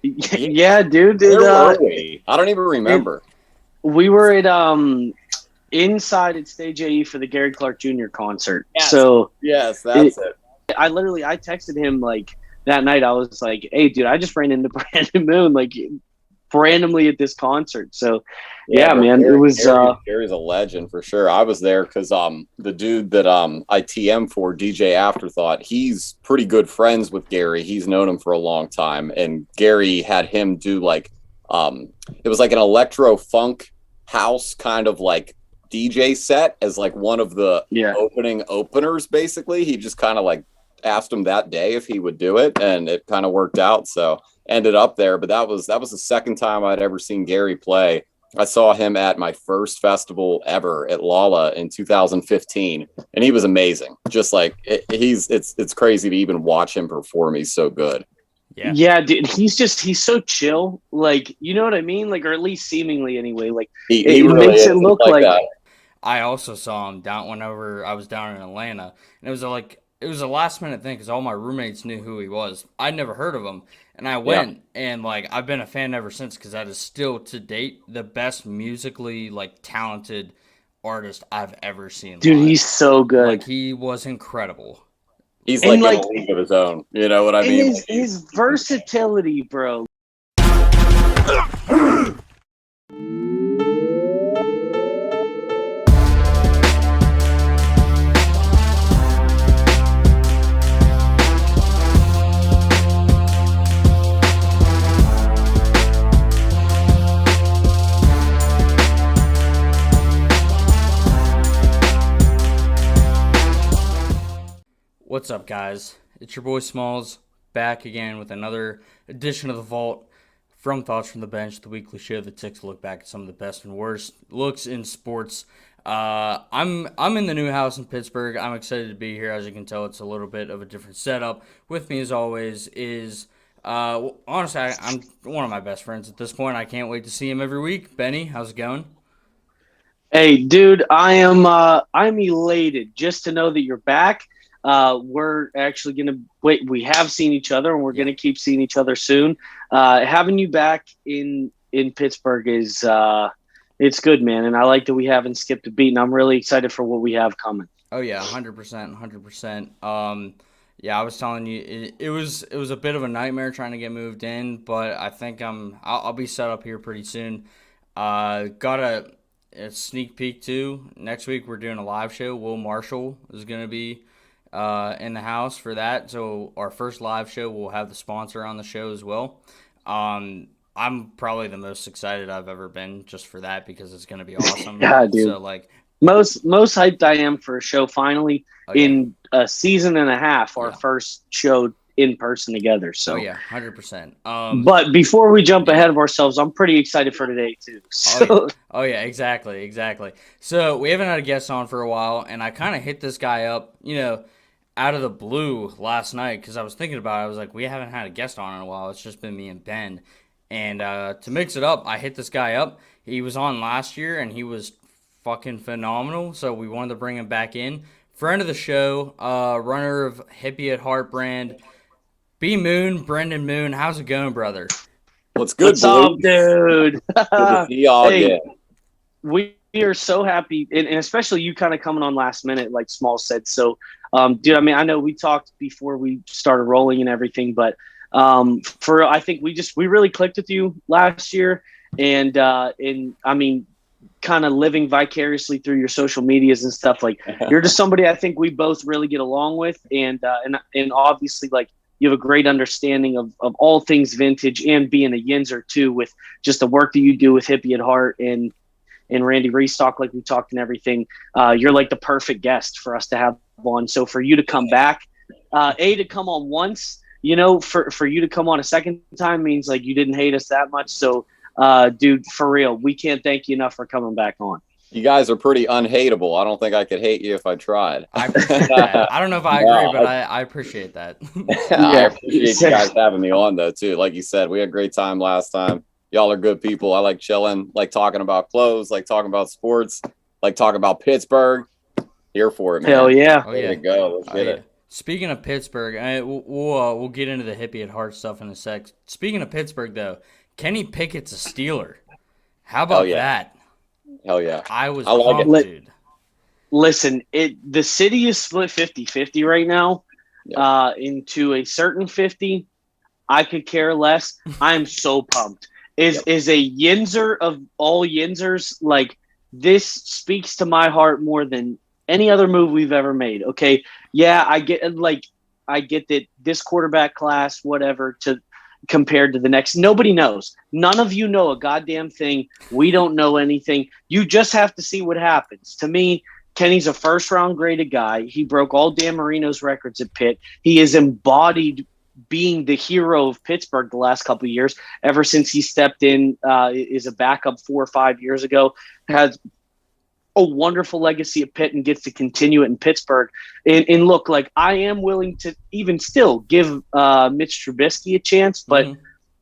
Yeah, dude. Where were we? I don't even remember. We were at inside at Stage AE for the Gary Clark Jr. concert. Yes, So yes, it, that's it. I texted him like that night. I was like, "Hey, dude, I just ran into Brandon Moon like randomly at this concert." So Yeah, yeah, bro, man, it was Gary's a legend for sure. I was there because the dude that I TM for, DJ Afterthought, he's pretty good friends with Gary. He's known him for a long time, and Gary had him do like it was like an electro funk house kind of like DJ set as like one of the yeah. openers. Basically, he just kind of like asked him that day if he would do it, and it kind of worked out. So ended up there. But that was the second time I'd ever seen Gary play. I saw him at my first festival ever at Lala in 2015, and he was amazing. Just like it's crazy to even watch him perform. He's so good. Yeah. Yeah, dude, he's so chill. Like, you know what I mean? Like, or at least seemingly anyway. Like, He it really makes is it look like like that. I also saw him down whenever I was down in Atlanta, and it was a last minute thing because all my roommates knew who he was. I'd never heard of him, and I went and like I've been a fan ever since because that is still to date the best musically like talented artist I've ever seen. dude, live. he's so good. Like he was incredible. He's And, like in like, a league of his own. You know what I and mean? his versatility, bro. What's up, guys? It's your boy Smalls back again with another edition of the Vault from Thoughts from the Bench, the weekly show that takes a look back at some of the best and worst looks in sports. I'm in the new house in Pittsburgh. I'm excited to be here. As you can tell, it's a little bit of a different setup. With me, as always, is honestly, I'm one of my best friends at this point. I can't wait to see him every week. Benny, how's it going? Hey, dude, I'm elated just to know that you're back. We're actually gonna wait. We have seen each other, and we're gonna keep seeing each other soon. Having you back in Pittsburgh is it's good, man. And I like that we haven't skipped a beat. And I'm really excited for what we have coming. Oh yeah, 100%, 100%. Yeah, I was telling you, it was a bit of a nightmare trying to get moved in, but I think I'll be set up here pretty soon. Got a sneak peek too. Next week we're doing a live show. Will Marshall is gonna be in the house for that. So our first live show, we'll have the sponsor on the show as well. I'm probably the most excited I've ever been just for that because it's gonna be awesome. Yeah, dude. So like. Most hyped I am for a show finally Yeah. in a season and a half, our first show in person together. So yeah, 100%. But before we jump ahead of ourselves, I'm pretty excited for today too. So. Oh yeah, exactly. So we haven't had a guest on for a while, and I kind of hit this guy up, out of the blue last night because I was thinking about it. I was like, we haven't had a guest on in a while. It's just been me and Ben. And to mix it up, I hit this guy up. He was on last year, and he was fucking phenomenal. So we wanted to bring him back in. Friend of the show, runner of Hippy At Heart brand, B Moon, Brendan Moon. How's it going, brother? What's good, What's up, dude? Good to see y'all again. We are so happy, and especially you kind of coming on last minute, like Small said. So, dude, I mean, I know we talked before we started rolling and everything, but I think we really clicked with you last year, and I mean, kind of living vicariously through your social medias and stuff. Like, you're just somebody I think we both really get along with, and obviously, like, you have a great understanding of all things vintage and being a Yinzer too, with just the work that you do with Hippy At Heart and Randy Restock, like we talked and everything. You're like the perfect guest for us to have on. So for you to come back, to come on once, for you to come on a second time means like you didn't hate us that much. So, dude, for real, we can't thank you enough for coming back on. You guys are pretty unhateable. I don't think I could hate you if I tried. I appreciate that. I don't know if I agree, but I appreciate that. I appreciate you guys having me on, though, too. Like you said, we had a great time last time. Y'all are good people. I like chilling, like talking about clothes, like talking about sports, like talking about Pittsburgh. Here for it, man. Hell yeah. Oh, yeah. There you go. Let's get it. Speaking of Pittsburgh, we'll get into the Hippy at Heart stuff in a sec. Speaking of Pittsburgh, though, Kenny Pickett's a Steeler. How Hell about yeah. that? Hell yeah. I was I like pumped, it. dude. Listen, the city is split 50-50 right now. Yep. Into a certain 50. I could care less. I'm so pumped. Is a Yinzer of all Yinzers, like, this speaks to my heart more than any other move we've ever made. Okay. Yeah, I get that this quarterback class, whatever, to compared to the next. Nobody knows. None of you know a goddamn thing. We don't know anything. You just have to see what happens. To me, Kenny's a first-round graded guy. He broke all Dan Marino's records at Pitt. He has embodied being the hero of Pittsburgh the last couple of years, ever since he stepped in as a backup 4 or 5 years ago. Has a wonderful legacy at Pitt and gets to continue it in Pittsburgh. And look, like, I am willing to even still give Mitch Trubisky a chance, but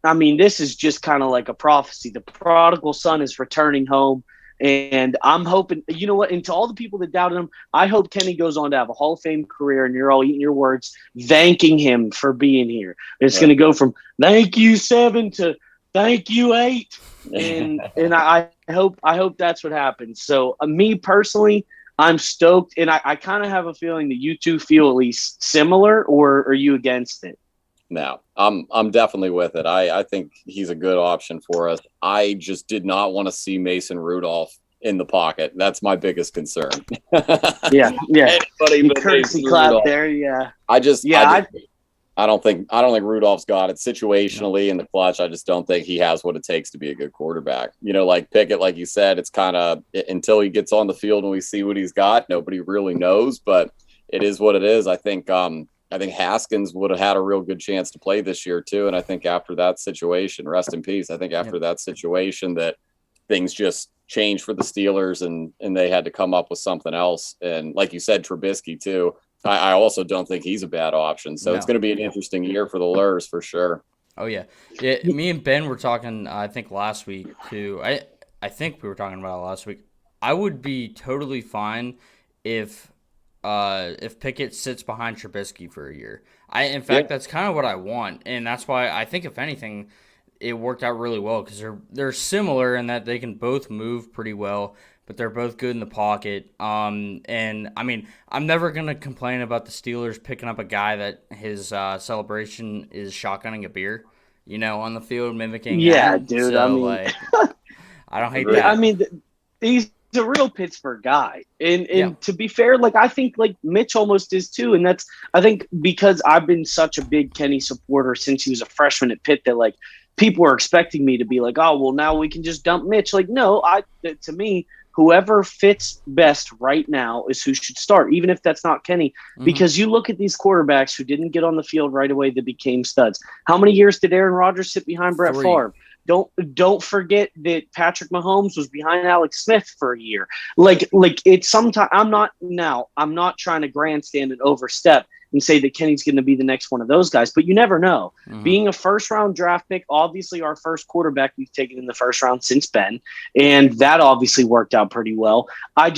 I mean, this is just kind of like a prophecy. The prodigal son is returning home. And I'm hoping, you know what, and to all the people that doubted him, I hope Kenny goes on to have a Hall of Fame career, and you're all eating your words, thanking him for being here. It's going to go from thank you 7 to thank you 8. And I hope that's what happens. So me personally, I'm stoked, and I kind of have a feeling that you two feel at least similar, or are you against it? No, I'm definitely with it. I think he's a good option for us. I just did not want to see Mason Rudolph in the pocket. That's my biggest concern. Yeah. Anybody but Courtesy clap there, yeah. I don't think Rudolph's got it situationally in the clutch. I just don't think he has what it takes to be a good quarterback. You know, like Pickett, like you said, it's kind of until he gets on the field and we see what he's got, nobody really knows, but it is what it is. I think Haskins would have had a real good chance to play this year too. And I think after that situation, rest in peace, I think after that situation that things just changed for the Steelers and they had to come up with something else. And like you said, Trubisky too. I also don't think he's a bad option. So it's going to be an interesting year for the Lurs for sure. Oh, yeah. Yeah, me and Ben were talking, I think, last week, too. I think we were talking about it last week. I would be totally fine if Pickett sits behind Trubisky for a year. In fact, that's kind of what I want. And that's why I think, if anything, it worked out really well, because they're similar in that they can both move pretty well, but they're both good in the pocket. And I mean, I'm never gonna complain about the Steelers picking up a guy that his celebration is shotgunning a beer, on the field, mimicking. Yeah, that. dude. So, I mean, like, I don't hate that. I mean, he's a real Pittsburgh guy, and to be fair, like, I think like Mitch almost is too, and that's, I think, because I've been such a big Kenny supporter since he was a freshman at Pitt that, like, people are expecting me to be like, oh, well, now we can just dump Mitch. Like, no, to me, whoever fits best right now is who should start, even if that's not Kenny. Because you look at these quarterbacks who didn't get on the field right away that became studs. How many years did Aaron Rodgers sit behind Brett Favre? Don't forget that Patrick Mahomes was behind Alex Smith for a year. Like it's sometimes I'm not trying to grandstand and overstep and say that Kenny's going to be the next one of those guys, but you never know. Being a first-round draft pick, obviously our first quarterback we've taken in the first round since Ben, and that obviously worked out pretty well. I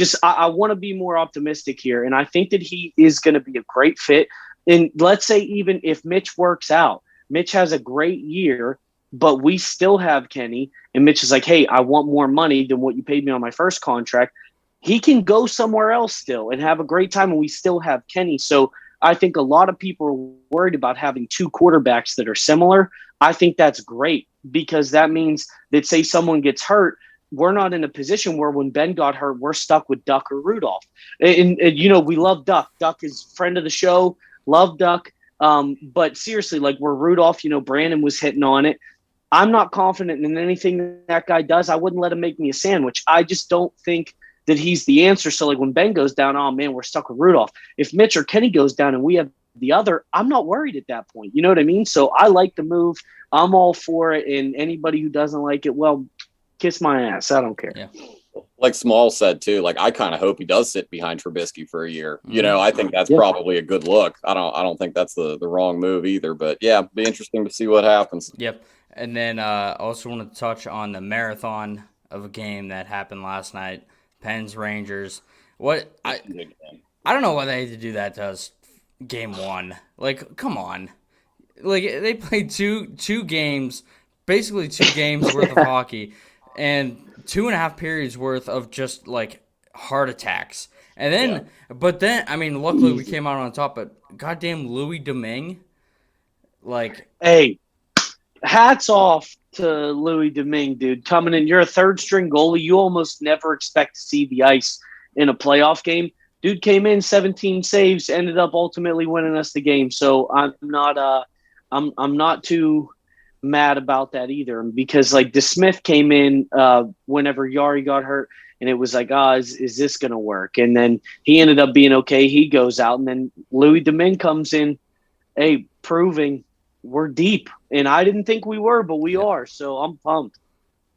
want to be more optimistic here, and I think that he is going to be a great fit. And let's say even if Mitch works out, Mitch has a great year, but we still have Kenny, and Mitch is like, hey, I want more money than what you paid me on my first contract. He can go somewhere else still and have a great time, and we still have Kenny. So I think a lot of people are worried about having two quarterbacks that are similar. I think that's great, because that means that, say someone gets hurt, we're not in a position where when Ben got hurt, we're stuck with Duck or Rudolph. And we love Duck. Duck is friend of the show. Love Duck. But seriously, like, where Rudolph, Brandon was hitting on it. I'm not confident in anything that guy does. I wouldn't let him make me a sandwich. I just don't think that he's the answer. So, like, when Ben goes down, oh man, we're stuck with Rudolph. If Mitch or Kenny goes down and we have the other, I'm not worried at that point. You know what I mean? So I like the move. I'm all for it. And anybody who doesn't like it, well, kiss my ass. I don't care. Yeah. Like Small said too, like, I kind of hope he does sit behind Trubisky for a year. I think that's probably a good look. I don't think that's the wrong move either, but yeah, be interesting to see what happens. Yep. And then I also want to touch on the marathon of a game that happened last night. Pens Rangers. I don't know why they had to do that to us. game one. Like, come on. Like, they played two games, basically 2 games worth of hockey, and 2.5 periods worth of just, like, heart attacks. And then, but then, I mean, luckily we came out on top, but goddamn Louis Domingue, like, Hey, hats off to Louis Domingue, dude. Coming in, you're a third string goalie. You almost never expect to see the ice in a playoff game. Dude came in 17 saves, ended up ultimately winning us the game. So I'm not too mad about that either, because like DeSmith came in whenever Yari got hurt, and it was like, is this gonna work? And then he ended up being okay. He goes out, and then Louis Domingue comes in, proving we're deep. And I didn't think we were, but we are. So I'm pumped.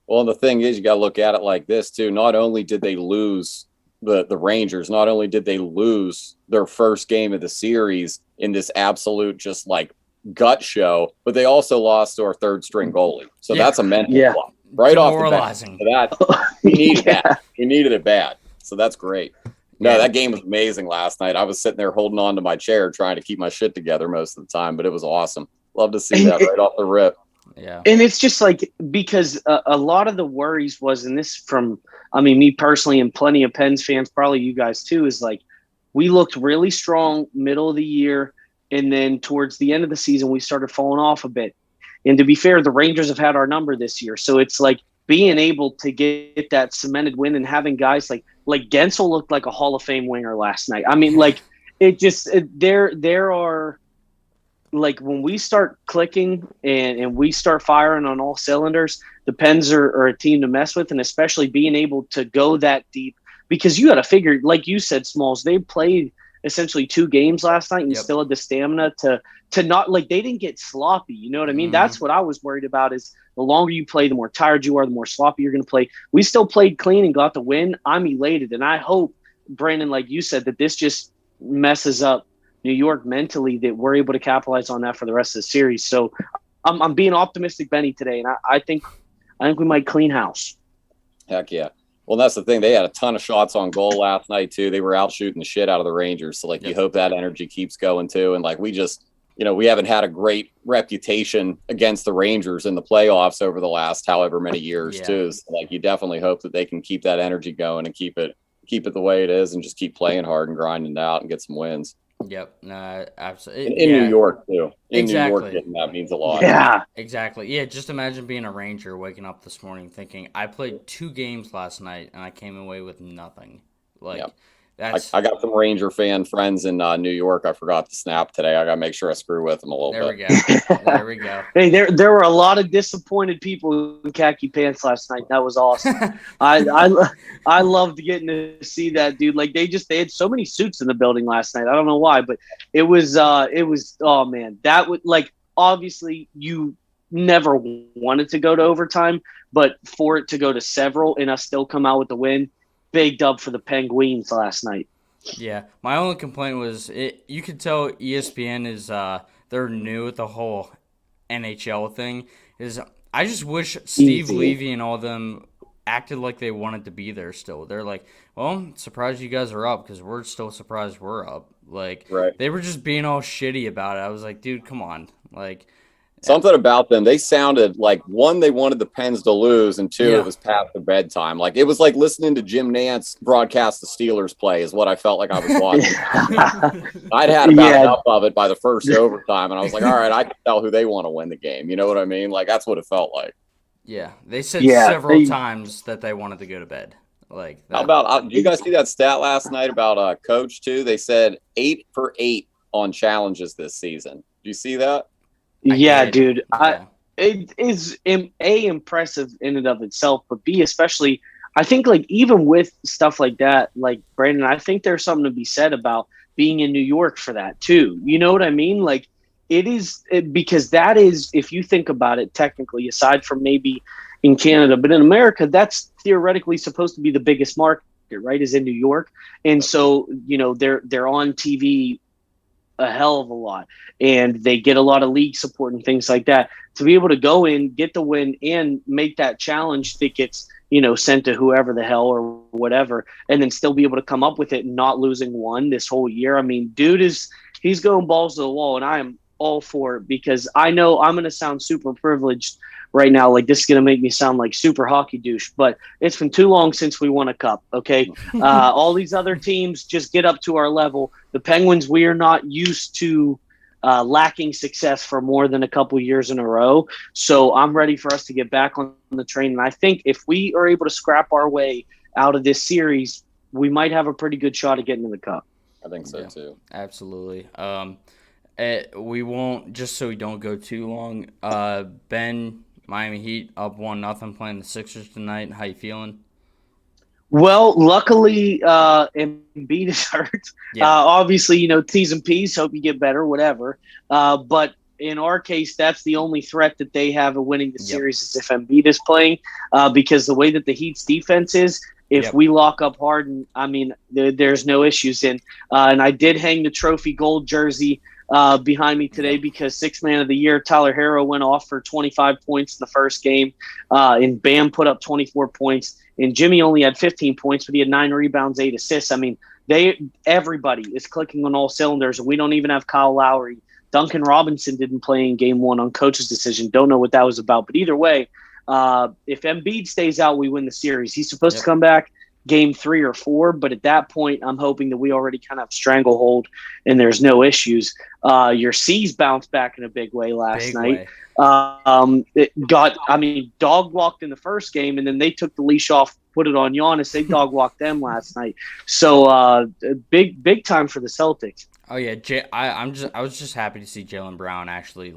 Well, and the thing is, you got to look at it like this too. Not only did they lose the Rangers, not only did they lose their first game of the series in this absolute just like gut show, but they also lost to our third string goalie. So that's a mental blow right off the bat. So that we needed that. We needed it bad. So that's great. No, that game was amazing last night. I was sitting there holding on to my chair trying to keep my shit together most of the time, but it was awesome. Love to see that right off the rip. Yeah. And it's just like, because a lot of the worries was, and this from, I mean, me personally and plenty of Pens fans, probably you guys too, is like, we looked really strong middle of the year. And then towards the end of the season, we started falling off a bit. And to be fair, the Rangers have had our number this year. So it's like being able to get that cemented win and having guys like Gensel looked like a Hall of Fame winger last night. I mean, like there are, like, when we start clicking and we start firing on all cylinders, the Pens are a team to mess with, and especially being able to go that deep, because you got to figure, like you said, Smalls, they played essentially 2 games last night and still had the stamina to not, like, they didn't get sloppy. You know what I mean? That's what I was worried about, is the longer you play, the more tired you are, the more sloppy you're going to play. We still played clean and got the win. I'm elated. And I hope, Brandon, like you said, that this just messes up New York mentally, that we're able to capitalize on that for the rest of the series. So I'm being optimistic, Benny, today, and I think we might clean house. Heck yeah. Well, that's the thing. They had a ton of shots on goal last night too. They were out shooting the shit out of the Rangers. So like, you hope that energy keeps going too. And like, we just, we haven't had a great reputation against the Rangers in the playoffs over the last however many years too. So like, you definitely hope that they can keep that energy going and keep it the way it is, and just keep playing hard and grinding it out and get some wins. Yep. No, absolutely. In New York too. In New York, getting that means a lot. Yeah. Exactly. Yeah. Just imagine being a Ranger, waking up this morning thinking, I played 2 games last night and I came away with nothing. Like, that's. I got some Ranger fan friends in New York. I forgot to snap today. I got to make sure I screw with them a little bit. There we go. Hey, there were a lot of disappointed people in khaki pants last night. That was awesome. I loved getting to see that, dude. Like, they had so many suits in the building last night. I don't know why, but it was oh man, that would, like, obviously you never wanted to go to overtime, but for it to go to several and us still come out with the win, big dub for the Penguins last night. Yeah, my only complaint was you could tell ESPN is they're new with the whole NHL thing. I just wish Steve Levy and all them acted like they wanted to be there still. They're like, well, surprised you guys are up, because we're still surprised we're up. Like, they were just being all shitty about it. I was like, dude, come on. Like, something about them, they sounded like, 1, they wanted the Pens to lose, and 2, it was past the bedtime. Like, it was like listening to Jim Nantz broadcast the Steelers play is what I felt like I was watching. I'd had about enough of it by the first overtime, and I was like, all right, I can tell who they want to win the game. You know what I mean? Like, that's what it felt like. Yeah, they said several times that they wanted to go to bed. Like, that. How about, do you guys see that stat last night about Coach too? They said 8 for 8 on challenges this season. Do you see that? Yeah, dude. It is impressive in and of itself, but B, especially, I think, like, even with stuff like that, like, Brandon, I think there's something to be said about being in New York for that too. You know what I mean? Like, because that is, if you think about it, technically, aside from maybe in Canada, but in America, that's theoretically supposed to be the biggest market, right? Is in New York, and so they're on TV a hell of a lot, and they get a lot of league support and things like that. To be able to go in, get the win, and make that challenge that gets sent to whoever the hell or whatever, and then still be able to come up with it and not losing one this whole year. I mean, dude he's going balls to the wall, and I am all for it because I know I'm going to sound super privileged right now. Like this is going to make me sound like super hockey douche, but it's been too long since we won a cup. Okay. All these other teams just get up to our level. The Penguins, we are not used to lacking success for more than a couple years in a row. So I'm ready for us to get back on the train. And I think if we are able to scrap our way out of this series, we might have a pretty good shot at getting in the cup. I think so too. Absolutely. We won't, just so we don't go too long. Ben, Miami Heat up 1-0 playing the Sixers tonight. How you feeling? Well, luckily, Embiid is hurt. Yeah. Obviously, T's and P's, hope you get better, whatever. But in our case, that's the only threat that they have of winning the series is if Embiid is playing, because the way that the Heat's defense is, if we lock up Harden, I mean, there's no issues in. And I did hang the trophy gold jersey behind me today because Sixth Man of the Year, Tyler Herro, went off for 25 points in the first game, and Bam put up 24 points. And Jimmy only had 15 points, but he had 9 rebounds, 8 assists. I mean, everybody is clicking on all cylinders, and we don't even have Kyle Lowry. Duncan Robinson didn't play in Game 1 on coach's decision. Don't know what that was about. But either way, if Embiid stays out, we win the series. He's supposed to come back Game 3 or 4, but at that point, I'm hoping that we already kind of have stranglehold and there's no issues. Your C's bounced back in a big way last night. Dog walked in the first game, and then they took the leash off, put it on Giannis. They dog walked them last night. So big time for the Celtics. Oh yeah, I was just happy to see Jaylen Brown actually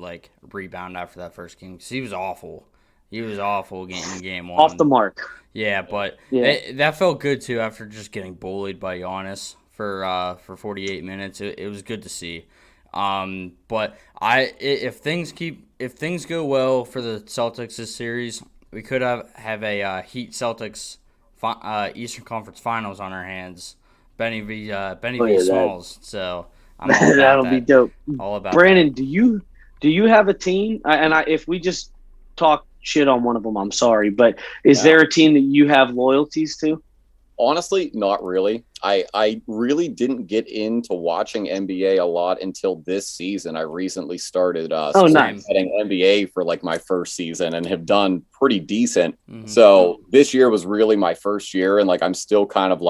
rebound after that first game because he was awful. He was awful in game 1. Off the mark. Yeah, but that felt good too after just getting bullied by Giannis for 48 minutes. It was good to see. But if things go well for the Celtics this series, we could have a Heat Celtics Eastern Conference Finals on our hands. Benny v Smalls. So I'm all about that'll that. Be dope. All about Brandon, that. do you have a team? If we just talk shit on one of them, I'm sorry, but is there a team that you have loyalties to? Honestly, not really. I really didn't get into watching NBA a lot until this season. I recently started betting NBA for my first season and have done pretty decent. Mm-hmm. So this year was really my first year, and I'm still kind of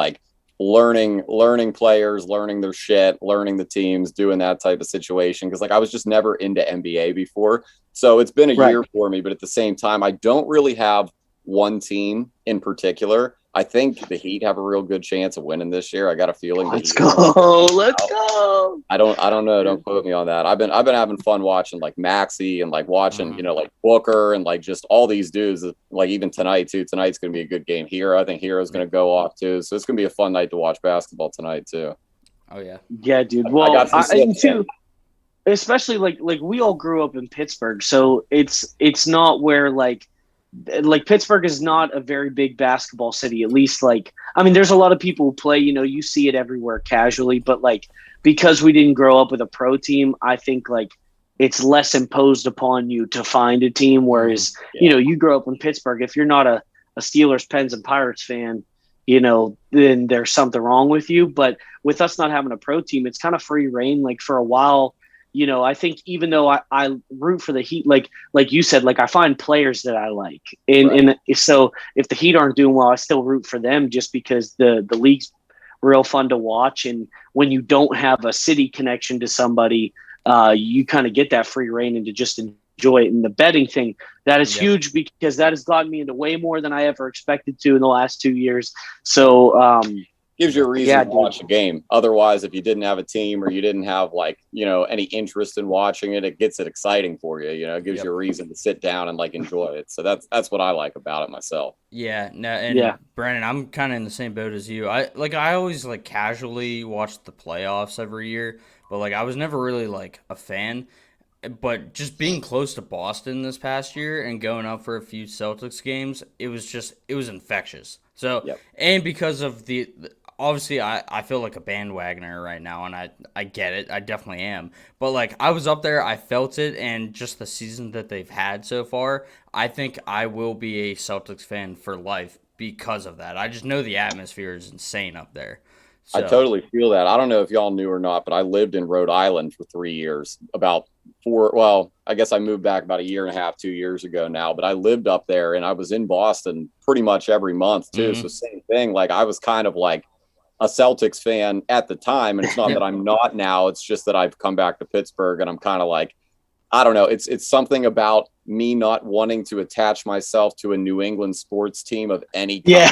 learning players, learning their shit, learning the teams, doing that type of situation. Because I was just never into NBA before. So it's been a year for me, but at the same time, I don't really have one team in particular. I think the Heat have a real good chance of winning this year. I got a feeling. Let's go. I don't know. Don't quote me on that. I've been having fun watching Maxey and watching Booker and just all these dudes. Even tonight too. Tonight's gonna be a good game. Hero, I think Hero's gonna go off too. So it's gonna be a fun night to watch basketball tonight too. Oh yeah. Yeah, dude. Well, I too. Especially we all grew up in Pittsburgh, so it's not where Pittsburgh is not a very big basketball city, at least there's a lot of people who play, you see it everywhere casually, but because we didn't grow up with a pro team, I think it's less imposed upon you to find a team. Whereas, you grow up in Pittsburgh, if you're not a Steelers, Pens and Pirates fan, then there's something wrong with you. But with us not having a pro team, it's kind of free reign. For a while, I think even though I root for the Heat, like you said, I find players that I like. And so if the Heat aren't doing well, I still root for them just because the league's real fun to watch. And when you don't have a city connection to somebody, you kind of get that free reign and to just enjoy it. And the betting thing, that is huge because that has gotten me into way more than I ever expected to in the last 2 years. So, gives you a reason to watch a game. Otherwise, if you didn't have a team or you didn't have any interest in watching it, it gets it exciting for you. It gives you a reason to sit down and enjoy it. So that's what I like about it myself. Yeah. No, and Brandon, I'm kind of in the same boat as you. I always casually watch the playoffs every year, but I was never really a fan. But just being close to Boston this past year and going up for a few Celtics games, it was infectious. So and because of obviously, I feel like a bandwagoner right now, and I get it. I definitely am. But, I was up there. I felt it, and just the season that they've had so far, I think I will be a Celtics fan for life because of that. I just know the atmosphere is insane up there. I So totally feel that. I don't know if y'all knew or not, but I lived in Rhode Island for 3 years, I guess I moved back about a year and a half, 2 years ago now, but I lived up there and I was in Boston pretty much every month too. mm-hmm. So same thing. Like I was kind of like a Celtics fan at the time. And it's not Yep. that I'm not now. It's just that I've come back to Pittsburgh and I'm kind of like, I don't know. It's something about me not wanting to attach myself to a New England sports team of any kind.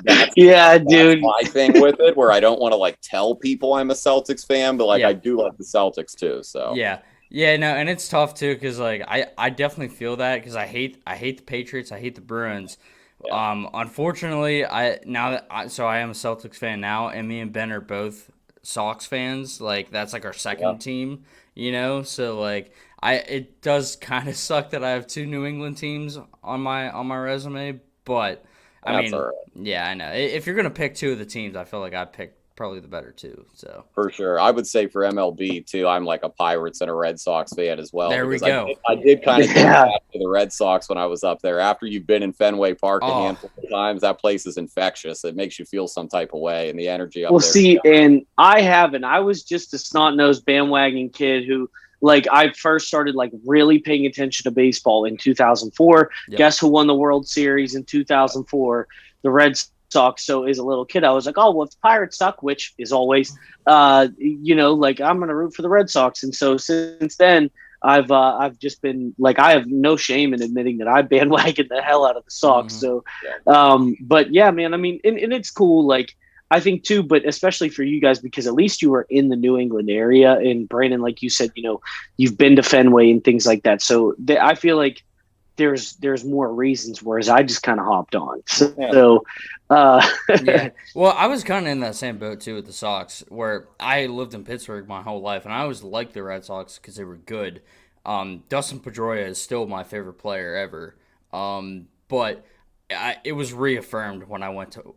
Yeah. That's dude. My thing with it, where I don't want to like tell people I'm a Celtics fan, but like I do like the Celtics too. So yeah, no, and it's tough too because like I definitely feel that because I hate the Patriots, I hate the Bruins. Unfortunately, I am a Celtics fan now, and me and Ben are both Sox fans. Like that's like our second team, So like it does kind of suck that I have two New England teams on my resume, but I mean, all right. yeah, I know. If you're gonna pick two of the teams, I feel like I'd pick probably the better two. So for sure, I would say for MLB too, I'm like a Pirates and a Red Sox fan as well. There we go. I did kind of get back to the Red Sox when I was up there. After you've been in Fenway Park a handful of times, that place is infectious. It makes you feel some type of way, and the energy up there. Well, see, and I haven't. I was just a snot-nosed bandwagon kid who, like, I first started like really paying attention to baseball in 2004. Yep. Guess who won the World Series in 2004? The Red Sox. So as a little kid, I was like, oh, well, if the Pirates suck, which is always, like I'm going to root for the Red Sox. And so since then, I've just been like, I have no shame in admitting that I bandwagon the hell out of the Sox. So, but yeah, man, I mean, and it's cool. Like, I think too, but especially for you guys, because at least you were in the New England area. And Brandon, like you said, you've been to Fenway and things like that. So I feel like there's more reasons, whereas I just kind of hopped on. So yeah. Well, I was kind of in that same boat too with the Sox, where I lived in Pittsburgh my whole life, and I always liked the Red Sox because they were good. Dustin Pedroia is still my favorite player ever. But it was reaffirmed when I went to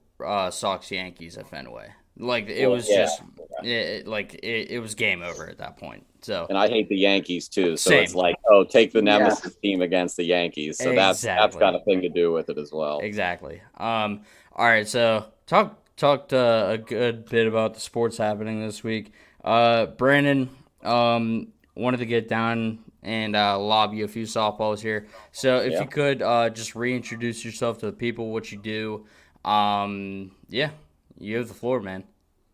Sox Yankees at Fenway. Like it was it was game over at that point. So, and I hate the Yankees too. So Same. It's like, take the nemesis team against the Yankees. So that's got a thing to do with it as well. Exactly. All right. So talked a good bit about the sports happening this week. Brandon, wanted to get down and lob you a few softballs here. So if you could just reintroduce yourself to the people, what you do. You have the floor, man.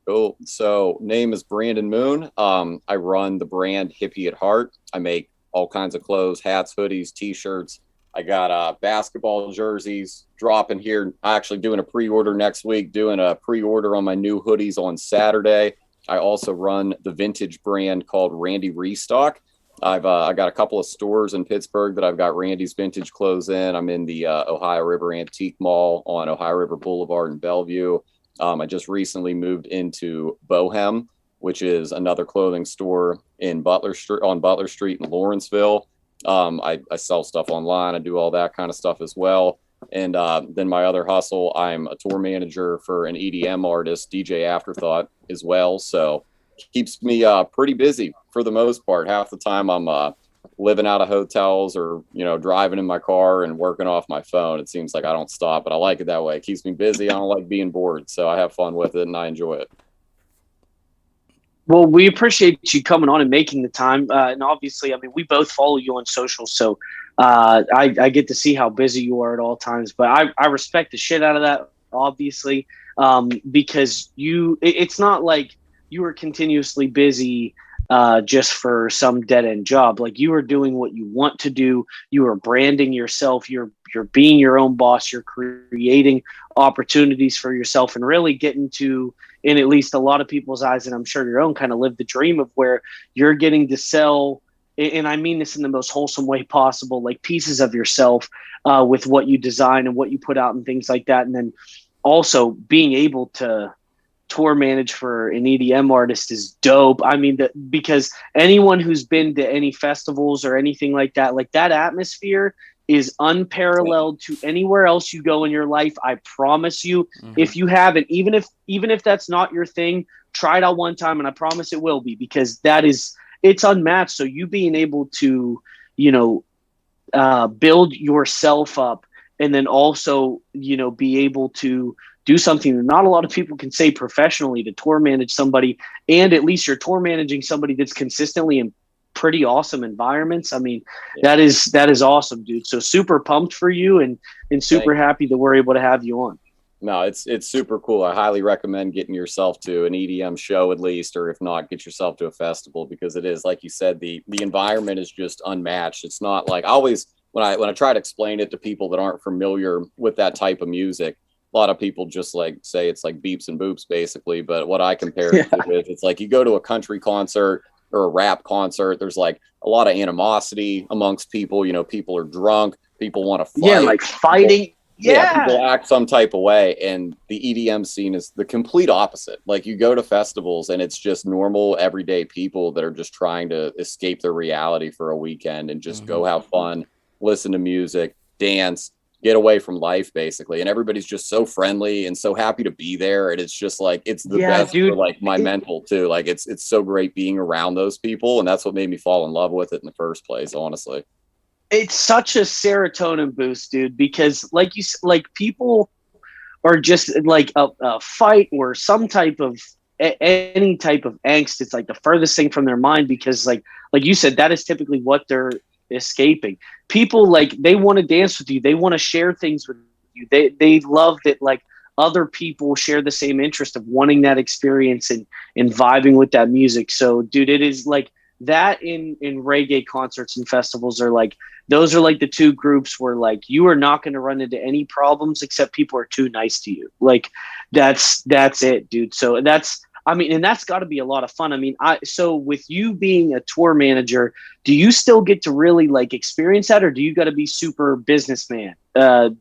Cool. So name is Brandon Moon. I run the brand Hippy At Heart. I make all kinds of clothes, hats, hoodies, t-shirts. I got basketball jerseys dropping here. I'm actually doing a pre-order next week, doing a pre-order on my new hoodies on Saturday. I also run the vintage brand called Randy Restock. I got a couple of stores in Pittsburgh that I've got Randy's vintage clothes in. I'm in the Ohio River Antique Mall on Ohio River Boulevard in Bellevue. I just recently moved into Bohem, which is another clothing store on Butler Street in Lawrenceville. I sell stuff online. I do all that kind of stuff as well. And then my other hustle, I'm a tour manager for an EDM artist, DJ Afterthought, as well. So keeps me pretty busy for the most part. Half the time I'm living out of hotels or, driving in my car and working off my phone. It seems like I don't stop, but I like it that way. It keeps me busy. I don't like being bored. So I have fun with it and I enjoy it. Well, we appreciate you coming on and making the time. And obviously, I mean, we both follow you on social. So I get to see how busy you are at all times. But I respect the shit out of that, obviously, because it's not like you were continuously busy just for some dead end job. Like you are doing what you want to do. You are branding yourself. You're being your own boss. You're creating opportunities for yourself and really getting to, in at least a lot of people's eyes, and I'm sure your own, kind of live the dream of where you're getting to sell. And I mean this in the most wholesome way possible, like pieces of yourself with what you design and what you put out and things like that. And then also being able to tour manage for an EDM artist is dope. I mean, because anyone who's been to any festivals or anything like that atmosphere is unparalleled to anywhere else you go in your life. I promise you, if you haven't, even if that's not your thing, try it out one time. And I promise it will be, because it's unmatched. So you being able to, build yourself up and then also, be able to do something that not a lot of people can say professionally, to tour manage somebody, and at least you're tour managing somebody that's consistently in pretty awesome environments. I mean, that is awesome, dude. So super pumped for you, and super happy that we're able to have you on. No, it's super cool. I highly recommend getting yourself to an EDM show at least, or if not, get yourself to a festival, because it is, like you said, the environment is just unmatched. It's not like, when I try to explain it to people that aren't familiar with that type of music, a lot of people just like say it's like beeps and boops basically. But what I compare it to is, it's like you go to a country concert or a rap concert, there's like a lot of animosity amongst people. You know, people are drunk, people want to fight. Yeah, like fighting. People act some type of way, and the EDM scene is the complete opposite. Like, you go to festivals and it's just normal, everyday people that are just trying to escape their reality for a weekend and just go have fun, listen to music, dance, get away from life, basically. And everybody's just so friendly and so happy to be there. And it's just like, it's the best for like my mental too. Like, it's so great being around those people, and that's what made me fall in love with it in the first place, honestly. It's such a serotonin boost, dude, because like people are just like a fight or some type of any type of angst. It's like the furthest thing from their mind, because like you said, that is typically what they're escaping. People, like, they want to dance with you. They want to share things with you. They love that, like, other people share the same interest of wanting that experience and vibing with that music. So, dude, it is like that in reggae concerts and festivals are like, those are like the two groups where like you are not going to run into any problems except people are too nice to you. Like, that's it, dude. So that's got to be a lot of fun. I mean, so with you being a tour manager, do you still get to really like experience that, or do you got to be super businessman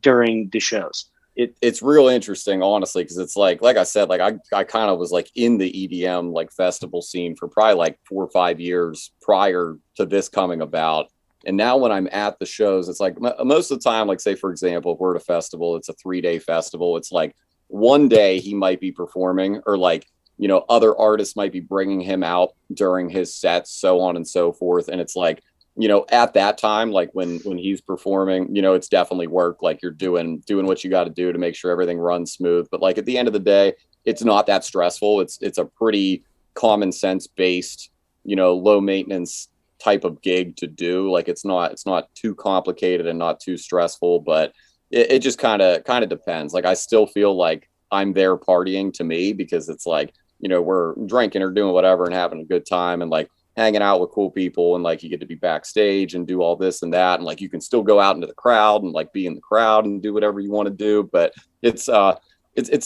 during the shows? It's real interesting, honestly, because it's like I said, like I kind of was like in the EDM like festival scene for probably like 4 or 5 years prior to this coming about. And now when I'm at the shows, it's like most of the time, like, say, for example, if we're at a festival, it's a 3-day festival. It's like one day he might be performing, or like, you know, other artists might be bringing him out during his sets, so on and so forth. And it's like, you know, at that time, like when he's performing, you know, it's definitely work. Like, you're doing what you got to do to make sure everything runs smooth. But like at the end of the day, it's not that stressful. It's a pretty common sense based, you know, low maintenance type of gig to do. Like, it's not too complicated and not too stressful, but it just kind of depends. Like, I still feel like I'm there partying to me, because it's like, you know, we're drinking or doing whatever and having a good time and like hanging out with cool people, and like you get to be backstage and do all this and that, and like you can still go out into the crowd and like be in the crowd and do whatever you want to do. But it's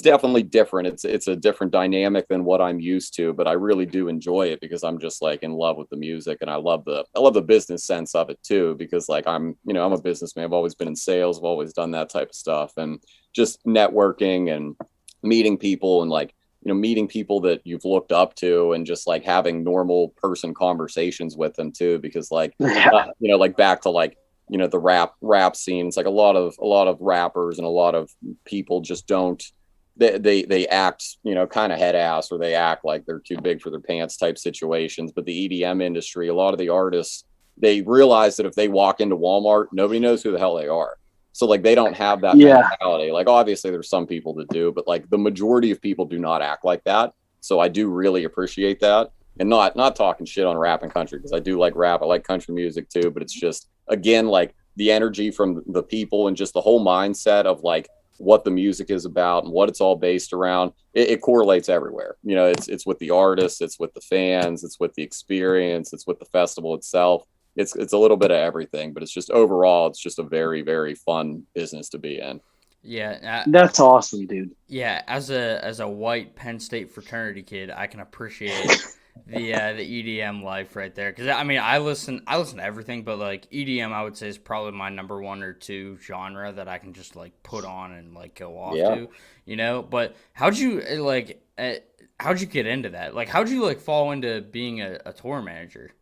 definitely different. It's a different dynamic than what I'm used to, but I really do enjoy it because I'm just like in love with the music, and I love the business sense of it too, because like I'm a businessman. I've always been in sales. I've always done that type of stuff, and just networking and meeting people, and like, you know, meeting people that you've looked up to, and just like having normal person conversations with them too, because like, you know, like back to like, you know, the rap scene, it's like a lot of rappers and a lot of people just they act, you know, kind of head ass, or they act like they're too big for their pants type situations. But the EDM industry, a lot of the artists, they realize that if they walk into Walmart, nobody knows who the hell they are. So like, they don't have that mentality. Like, obviously there's some people that do, but like the majority of people do not act like that. So I do really appreciate that. And not talking shit on rap and country, because I do like rap. I like country music too, but it's just, again, like the energy from the people and just the whole mindset of like what the music is about and what it's all based around. It correlates everywhere. You know, it's with the artists, it's with the fans, it's with the experience, it's with the festival itself. It's a little bit of everything, but it's just overall, it's just a very, very fun business to be in. Yeah, that's awesome, dude. Yeah, as a white Penn State fraternity kid, I can appreciate the EDM life right there. Because I mean, I listen to everything, but like EDM, I would say is probably my number 1 or 2 genre that I can just like put on and like go off to, you know. But how'd you get into that? Like, how'd you like fall into being a tour manager?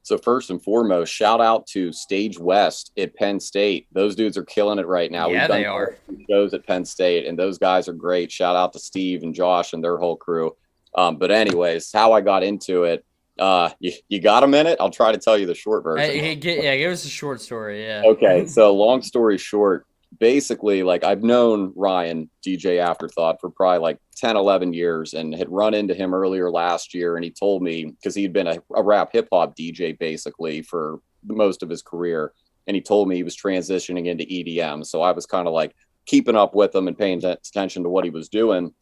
So first and foremost, shout out to Stage West at Penn State. Those dudes are killing it right now. Yeah, they are. Shows at Penn State, and those guys are great. Shout out to Steve and Josh and their whole crew. But anyways, how I got into it. You got a minute? I'll try to tell you the short version. Give us a short story. Yeah. Okay. So long story short, basically, like, I've known Ryan, DJ Afterthought, for probably like 10, 11 years, and had run into him earlier last year. And he told me, because he'd been a rap hip hop DJ basically for most of his career. And he told me he was transitioning into EDM. So I was kind of like keeping up with him and paying attention to what he was doing.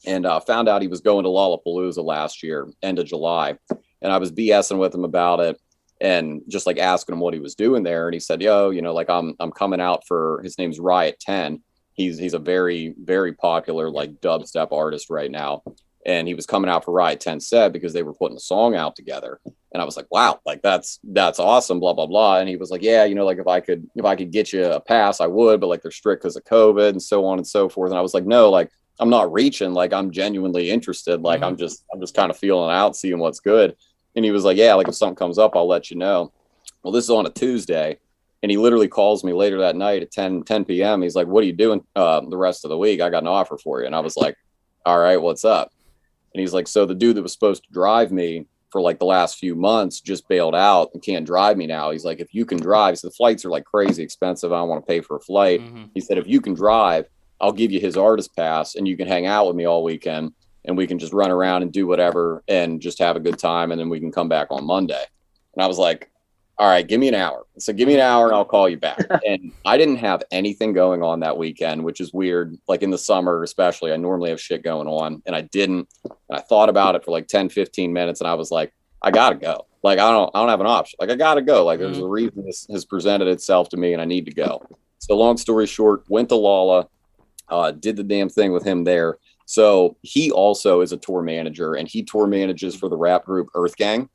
And found out he was going to Lollapalooza last year, end of July. And I was BSing with him about it and just like asking him what he was doing there. And he said, yo, you know, like I'm coming out for, his name's Riot 10. He's a very, very popular like dubstep artist right now. And he was coming out for Riot 10 set because they were putting a song out together. And I was like, wow, like that's awesome, blah, blah, blah. And he was like, yeah, you know, like if I could get you a pass, I would, but like they're strict because of COVID and so on and so forth. And I was like, no, like I'm not reaching, like I'm genuinely interested. Like I'm just kind of feeling out, seeing what's good. And he was like, yeah, like if something comes up, I'll let you know. Well, this is on a Tuesday. And he literally calls me later that night at 10 p.m. He's like, what are you doing the rest of the week? I got an offer for you. And I was like, all right, what's up? And he's like, so the dude that was supposed to drive me for like the last few months just bailed out and can't drive me now. He's like, if you can drive, so the flights are like crazy expensive. I don't want to pay for a flight. He said, if you can drive, I'll give you his artist pass and you can hang out with me all weekend and we can just run around and do whatever and just have a good time. And then we can come back on Monday. And I was like, all right, give me an hour. So give me an hour and I'll call you back. And I didn't have anything going on that weekend, which is weird. Like in the summer, especially, I normally have shit going on and I didn't. And I thought about it for like 10, 15 minutes. And I was like, I gotta go. Like, I don't have an option. Like I gotta go. Like there's a reason this has presented itself to me and I need to go. So long story short, went to Lala, did the damn thing with him there. So he also is a tour manager and he tour manages for the rap group Earth Gang.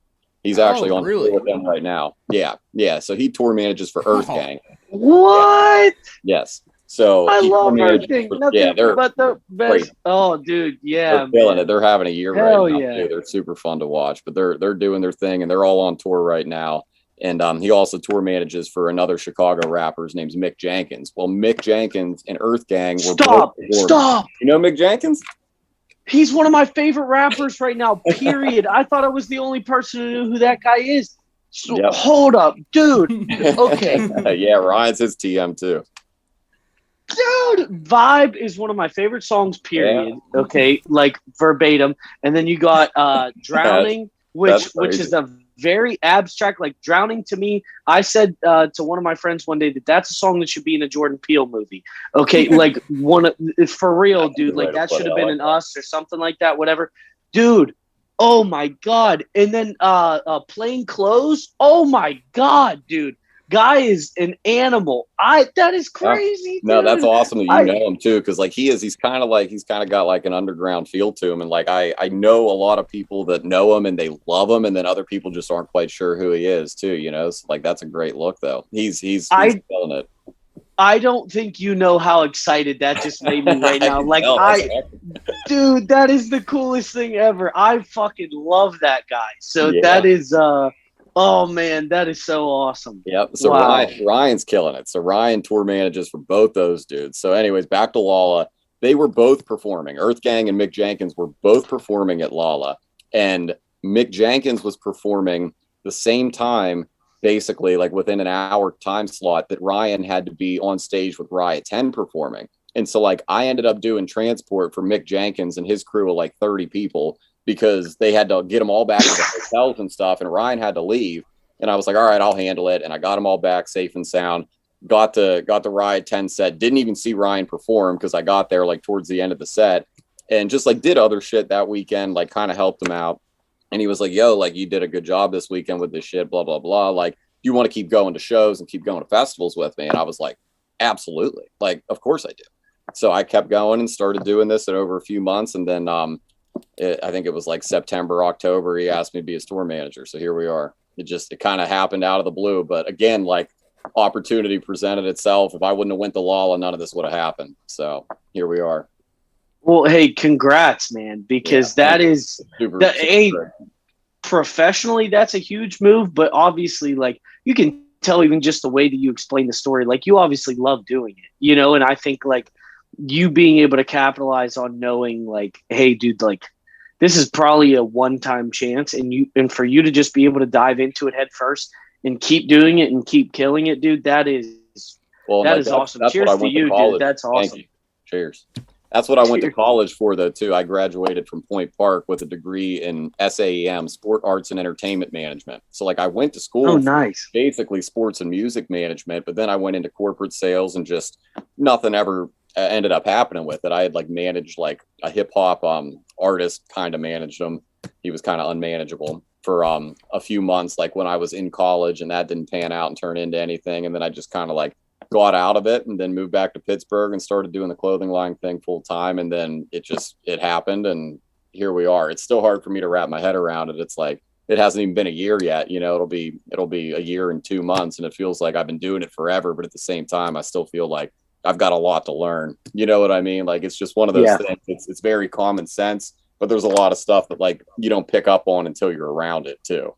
He's actually on tour with them right now. Yeah. Yeah. So he tour manages for Earth Gang. What? Yes. So I love Earth Gang. Yeah, they're but the best. great. Oh, dude. Yeah. They're killing it. They're having a year Hell right now. yeah. Too. They're super fun to watch, but they're doing their thing and they're all on tour right now. And he also tour manages for another Chicago rapper. His name's Mick Jenkins. Well, Mick Jenkins and Earth Gang were Stop. You know Mick Jenkins? He's one of my favorite rappers right now, period. I thought I was the only person who knew who that guy is. So, Hold up, dude. Okay. Yeah, Ryan's his TM too. Dude, Vibe is one of my favorite songs, period. Yeah. Okay, like verbatim. And then you got Drowning, which is a very abstract, like Drowning to me. I said to one of my friends one day that's a song that should be in a Jordan Peele movie. Okay, like for real, dude. Like that should have been in Us or something like that, whatever. Dude, oh my God. And then Plain Clothes. Oh my God, dude. Guy is an animal. That is crazy. No, that's awesome that you know him too, because like he's kind of got like an underground feel to him, and like I know a lot of people that know him and they love him, and then other people just aren't quite sure who he is too. You know, so, like that's a great look though. He's killing it. I don't think you know how excited that just made me right now. Like dude, that is the coolest thing ever. I fucking love that guy. So that is oh man, that is so awesome. Yep. So Ryan's killing it. So Ryan tour manages for both those dudes. So anyways, back to Lala. They were both performing. Earth Gang and Mick Jenkins were both performing at Lala. And Mick Jenkins was performing the same time, basically like within an hour time slot that Ryan had to be on stage with Riot 10 performing. And so like I ended up doing transport for Mick Jenkins and his crew of like 30 people, because they had to get them all back to the hotels and stuff, and Ryan had to leave. And I was like, all right, I'll handle it. And I got them all back safe and sound. Got the Riot 10 set. Didn't even see Ryan perform because I got there like towards the end of the set, and just like did other shit that weekend, like kind of helped him out. And he was like, yo, like you did a good job this weekend with this shit, blah, blah, blah. Like, you want to keep going to shows and keep going to festivals with me? And I was like, absolutely. Like, of course I do. So I kept going and started doing this in over a few months. And then, I think it was like September, October, he asked me to be his tour manager. So here we are. It kind of happened out of the blue. But again, like opportunity presented itself. If I wouldn't have went to Lala, none of this would have happened. So here we are. Well, hey, congrats, man, because that is professionally, that's a huge move. But obviously, like you can tell even just the way that you explain the story, like you obviously love doing it, you know? And I think like you being able to capitalize on knowing like, hey, dude, like this is probably a one-time chance, and for you to just be able to dive into it head first and keep doing it and keep killing it, dude, that is Well, that like is awesome. that's Cheers what I to went you, to college. dude. That's Thank awesome. you. Cheers. That's what I went to Cheers. college for, though, too. I graduated from Point Park with a degree in SAEM, Sport Arts and Entertainment Management. So, like, I went to school Oh, for nice. basically sports and music management, but then I went into corporate sales and just nothing ever ended up happening with it. I had, like, managed, like, a hip-hop artist, kind of managed him. He was kind of unmanageable for a few months, like, when I was in college, and that didn't pan out and turn into anything. And then I just kind of, like, got out of it and then moved back to Pittsburgh and started doing the clothing line thing full time. And then it happened, and here we are. It's still hard for me to wrap my head around it. It's like, it hasn't even been a year yet. You know, it'll be a year and 2 months, and it feels like I've been doing it forever. But at the same time, I still feel like I've got a lot to learn. You know what I mean? Like, it's just one of those things. It's very common sense, but there's a lot of stuff that, like, you don't pick up on until you're around it too.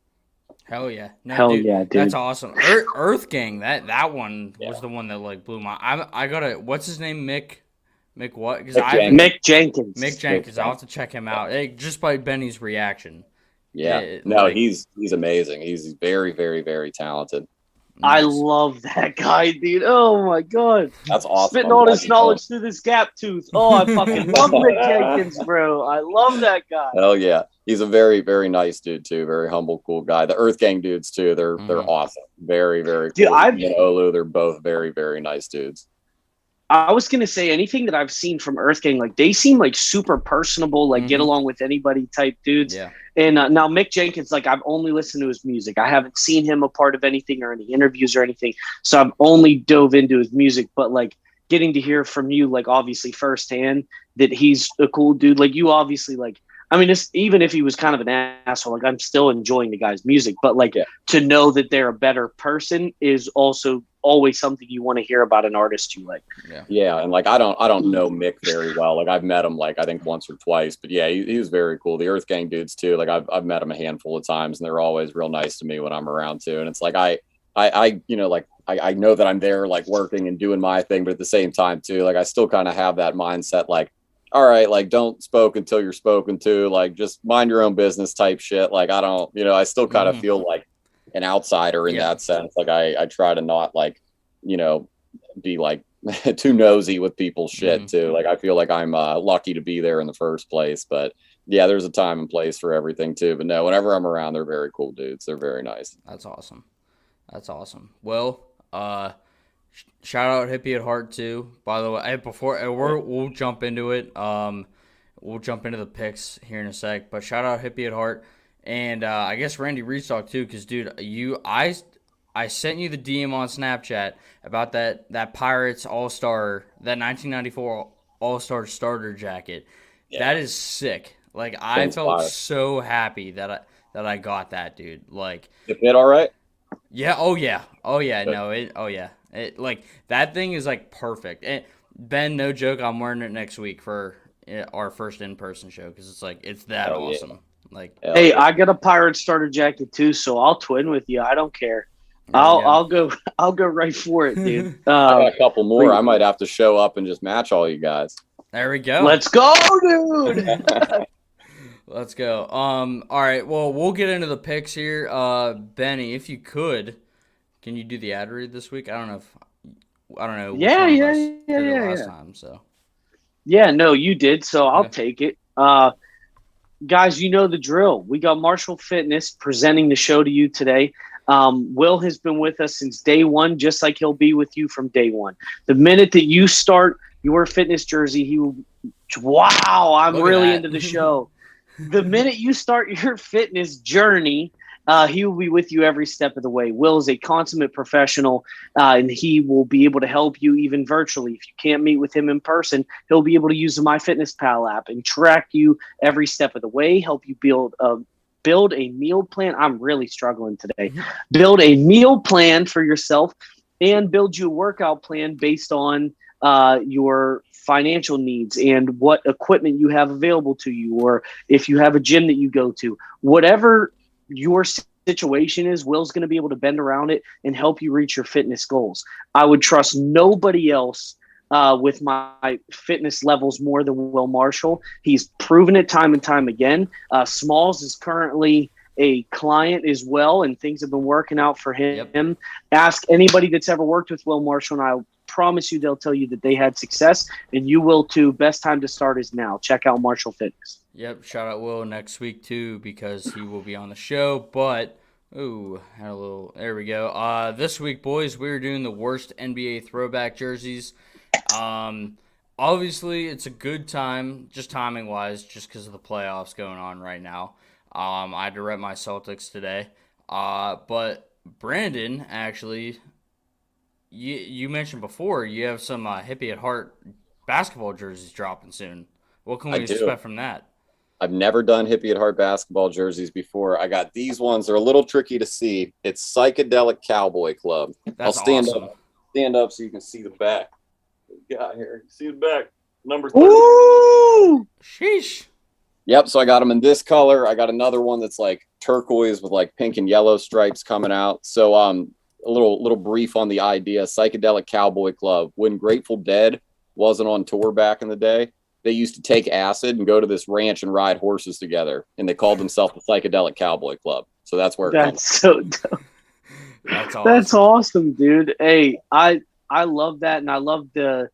Hell yeah. No, Hell yeah, dude. That's awesome. Earth Gang, that one was the one that, like, blew my. I gotta. What's his name? Mick what? Because Mick Jenkins. Mick Jenkins. I'll have to check him out. Hey, just by Benny's reaction. Yeah. He's amazing. He's very, very, very talented. Nice. I love that guy, dude. Oh my god, that's awesome. Spitting all his knowledge through this gap tooth. Oh, I fucking love Mick Jenkins, bro. I love that guy. Hell yeah, he's a very, very nice dude too. Very humble, cool guy. The Earth Gang dudes too. They're awesome. Very, very cool. Dude, and Olu, they're both very, very nice dudes. I was gonna say, anything that I've seen from Earth Gang, like, they seem like super personable, like get along with anybody type dudes. Yeah. And now Mick Jenkins, like, I've only listened to his music. I haven't seen him a part of anything or any interviews or anything. So I've only dove into his music. But, like, getting to hear from you, like, obviously firsthand that he's a cool dude. Like, you obviously, like, I mean, even if he was kind of an asshole, like, I'm still enjoying the guy's music. But, like, to know that they're a better person is also always something you want to hear about an artist you like. Yeah, and, like, I don't know Mick very well. Like, I've met him, like, I think once or twice, but yeah, he was very cool. The Earth Gang dudes too. Like, I've met him a handful of times, and they're always real nice to me when I'm around too. And it's like I you know, like, I know that I'm there, like, working and doing my thing, but at the same time too, like, I still kind of have that mindset, like, all right, like, don't spoke until you're spoken to, like, just mind your own business type shit. Like, I don't, you know, I still kind of feel like an outsider in that sense. Like, I try to not, like, you know, be, like, too nosy with people's shit too. Like, I feel like I'm lucky to be there in the first place, but yeah, there's a time and place for everything too. But no, whenever I'm around, they're very cool dudes. They're very nice. That's awesome. Well, shout out Hippy at Heart too. By the way, we'll jump into it. We'll jump into the picks here in a sec. But shout out Hippy at Heart, and I guess Randy Restock too. Because, dude, I sent you the DM on Snapchat about that Pirates All-Star, that 1994 All-Star starter jacket. Yeah. That is sick. Like, I felt so happy that I got that, dude. Like, it fit all right. Yeah. Oh yeah. No. It, like, that thing is, like, perfect. And Ben, no joke, I'm wearing it next week for our first in-person show because it's, like, it's that awesome. Yeah. Like, hey, I got a pirate starter jacket too, so I'll twin with you. I don't care. I'll go right for it, dude. I got a couple more. I might have to show up and just match all you guys. There we go. Let's go, dude. Let's go. All right. Well, we'll get into the picks here. Benny, if you could, can you do the ad read this week? I don't know. Yeah. Last time, so. Yeah, no, you did. So I'll take it. Guys, you know the drill. We got Marshall Fitness presenting the show to you today. Will has been with us since day one, just like he'll be with you from day one. The minute that you start your fitness jersey, he will. Wow, I'm really into the show. The minute you start your fitness journey, he will be with you every step of the way. Will is a consummate professional, and he will be able to help you even virtually. If you can't meet with him in person, he'll be able to use the MyFitnessPal app and track you every step of the way, help you build a meal plan. I'm really struggling today. Build a meal plan for yourself and build you a workout plan based on your financial needs and what equipment you have available to you, or if you have a gym that you go to. Whatever your situation is, Will's going to be able to bend around it and help you reach your fitness goals. I would trust nobody else with my fitness levels more than Will Marshall. He's proven it time and time again. Smalls is currently a client as well, and things have been working out for him. Yep. Ask anybody that's ever worked with Will Marshall, and I'll promise you they'll tell you that they had success, and you will too. Best time to start is now. Check out Marshall Fitness. Yep, shout out Will next week too because he will be on the show. But had a little. There we go. This week, boys, we're doing the worst NBA throwback jerseys. Obviously, it's a good time, just timing wise, just because of the playoffs going on right now. I had to rep my Celtics today. But Brandon, actually, you mentioned before you have some Hippy At Heart basketball jerseys dropping soon. What can we expect from that? I've never done Hippy At Heart basketball jerseys before. I got these ones. They're a little tricky to see. It's Psychedelic Cowboy Club. That's I'll stand awesome. up. Stand up so you can see the back. Got here. See the back. Number 30. Ooh! Sheesh. Yep. So I got them in this color. I got another one that's like turquoise with like pink and yellow stripes coming out. So a little brief on the idea. Psychedelic Cowboy Club. When Grateful Dead wasn't on tour back in the day, they used to take acid and go to this ranch and ride horses together, and they called themselves the Psychedelic Cowboy Club. So that's where it comes so dope. That's awesome. That's awesome, dude. Hey, I love that, and I love the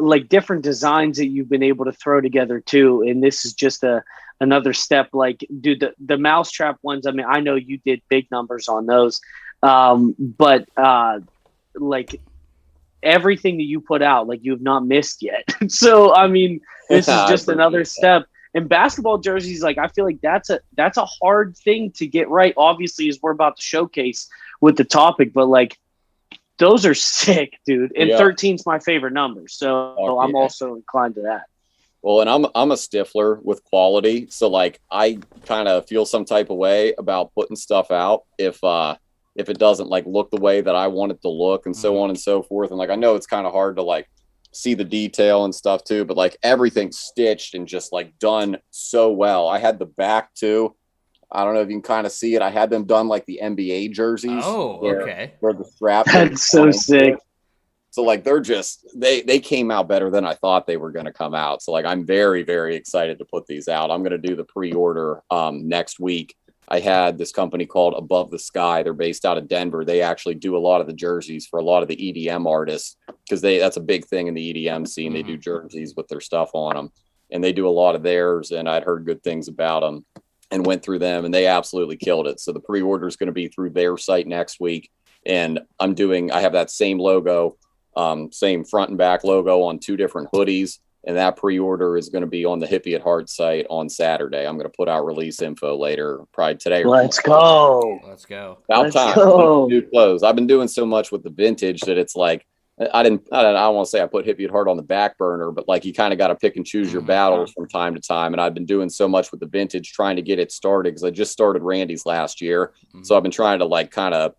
like different designs that you've been able to throw together too. And this is just another step. Like, dude, the mousetrap ones. I mean, I know you did big numbers on those, but like everything that you put out, like you have not missed yet. So I mean, this is just another step. And basketball jerseys, like I feel like that's a hard thing to get right. Obviously, as we're about to showcase with the topic, but like those are sick, dude. And 13's my favorite number, so I'm also inclined to that. Well, and I'm a stiffler with quality, so like I kind of feel some type of way about putting stuff out if it doesn't like look the way that I want it to look, and so on and so forth. And like I know it's kind of hard to like see the detail and stuff too, but like everything's stitched and just like done so well. I had the back too. I don't know if you can kind of see it. I had them done like the NBA jerseys. Oh, okay. Where the strap. That's so sick. So like they're just they came out better than I thought they were going to come out. So like I'm very, very excited to put these out. I'm going to do the pre-order next week. I had this company called Above the Sky. They're based out of Denver. They actually do a lot of the jerseys for a lot of the EDM artists because that's a big thing in the EDM scene. They do jerseys with their stuff on them, and they do a lot of theirs. And I'd heard good things about them and went through them, and they absolutely killed it. So the pre-order is going to be through their site next week. And I have that same logo, same front and back logo on 2 different hoodies. And that pre-order is going to be on the Hippy At Heart site on Saturday. I'm going to put out release info later, probably today. Let's go. About time. New clothes. I've been doing so much with the vintage that it's like, I don't want to say I put Hippy At Heart on the back burner, but like you kind of got to pick and choose your battles from time to time. And I've been doing so much with the vintage, trying to get it started because I just started Randy's last year. So I've been trying to like kind of,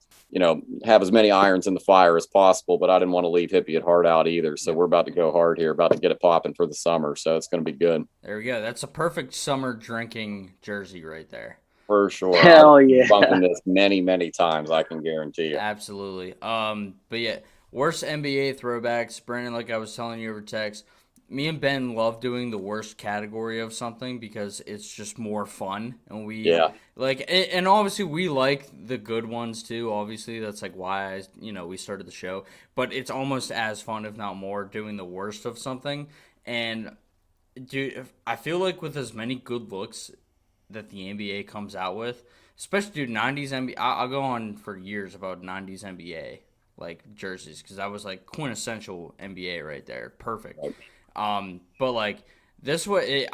have as many irons in the fire as possible, but I didn't want to leave Hippy At Heart out either. So we're about to go hard here, about to get it popping for the summer. So it's going to be good. There we go. That's a perfect summer drinking jersey right there. For sure. Hell yeah. I've bumping this many, many times, I can guarantee you. Absolutely. But yeah, worst NBA throwbacks. Brandon, like I was telling you over text, me and Ben love doing the worst category of something because it's just more fun, and we like it, and obviously we like the good ones too. Obviously, that's like why we started the show. But it's almost as fun, if not more, doing the worst of something. And dude, I feel like with as many good looks that the NBA comes out with, especially 90s NBA, I'll go on for years about 90s NBA like jerseys because that was like quintessential NBA right there, perfect. But like this way,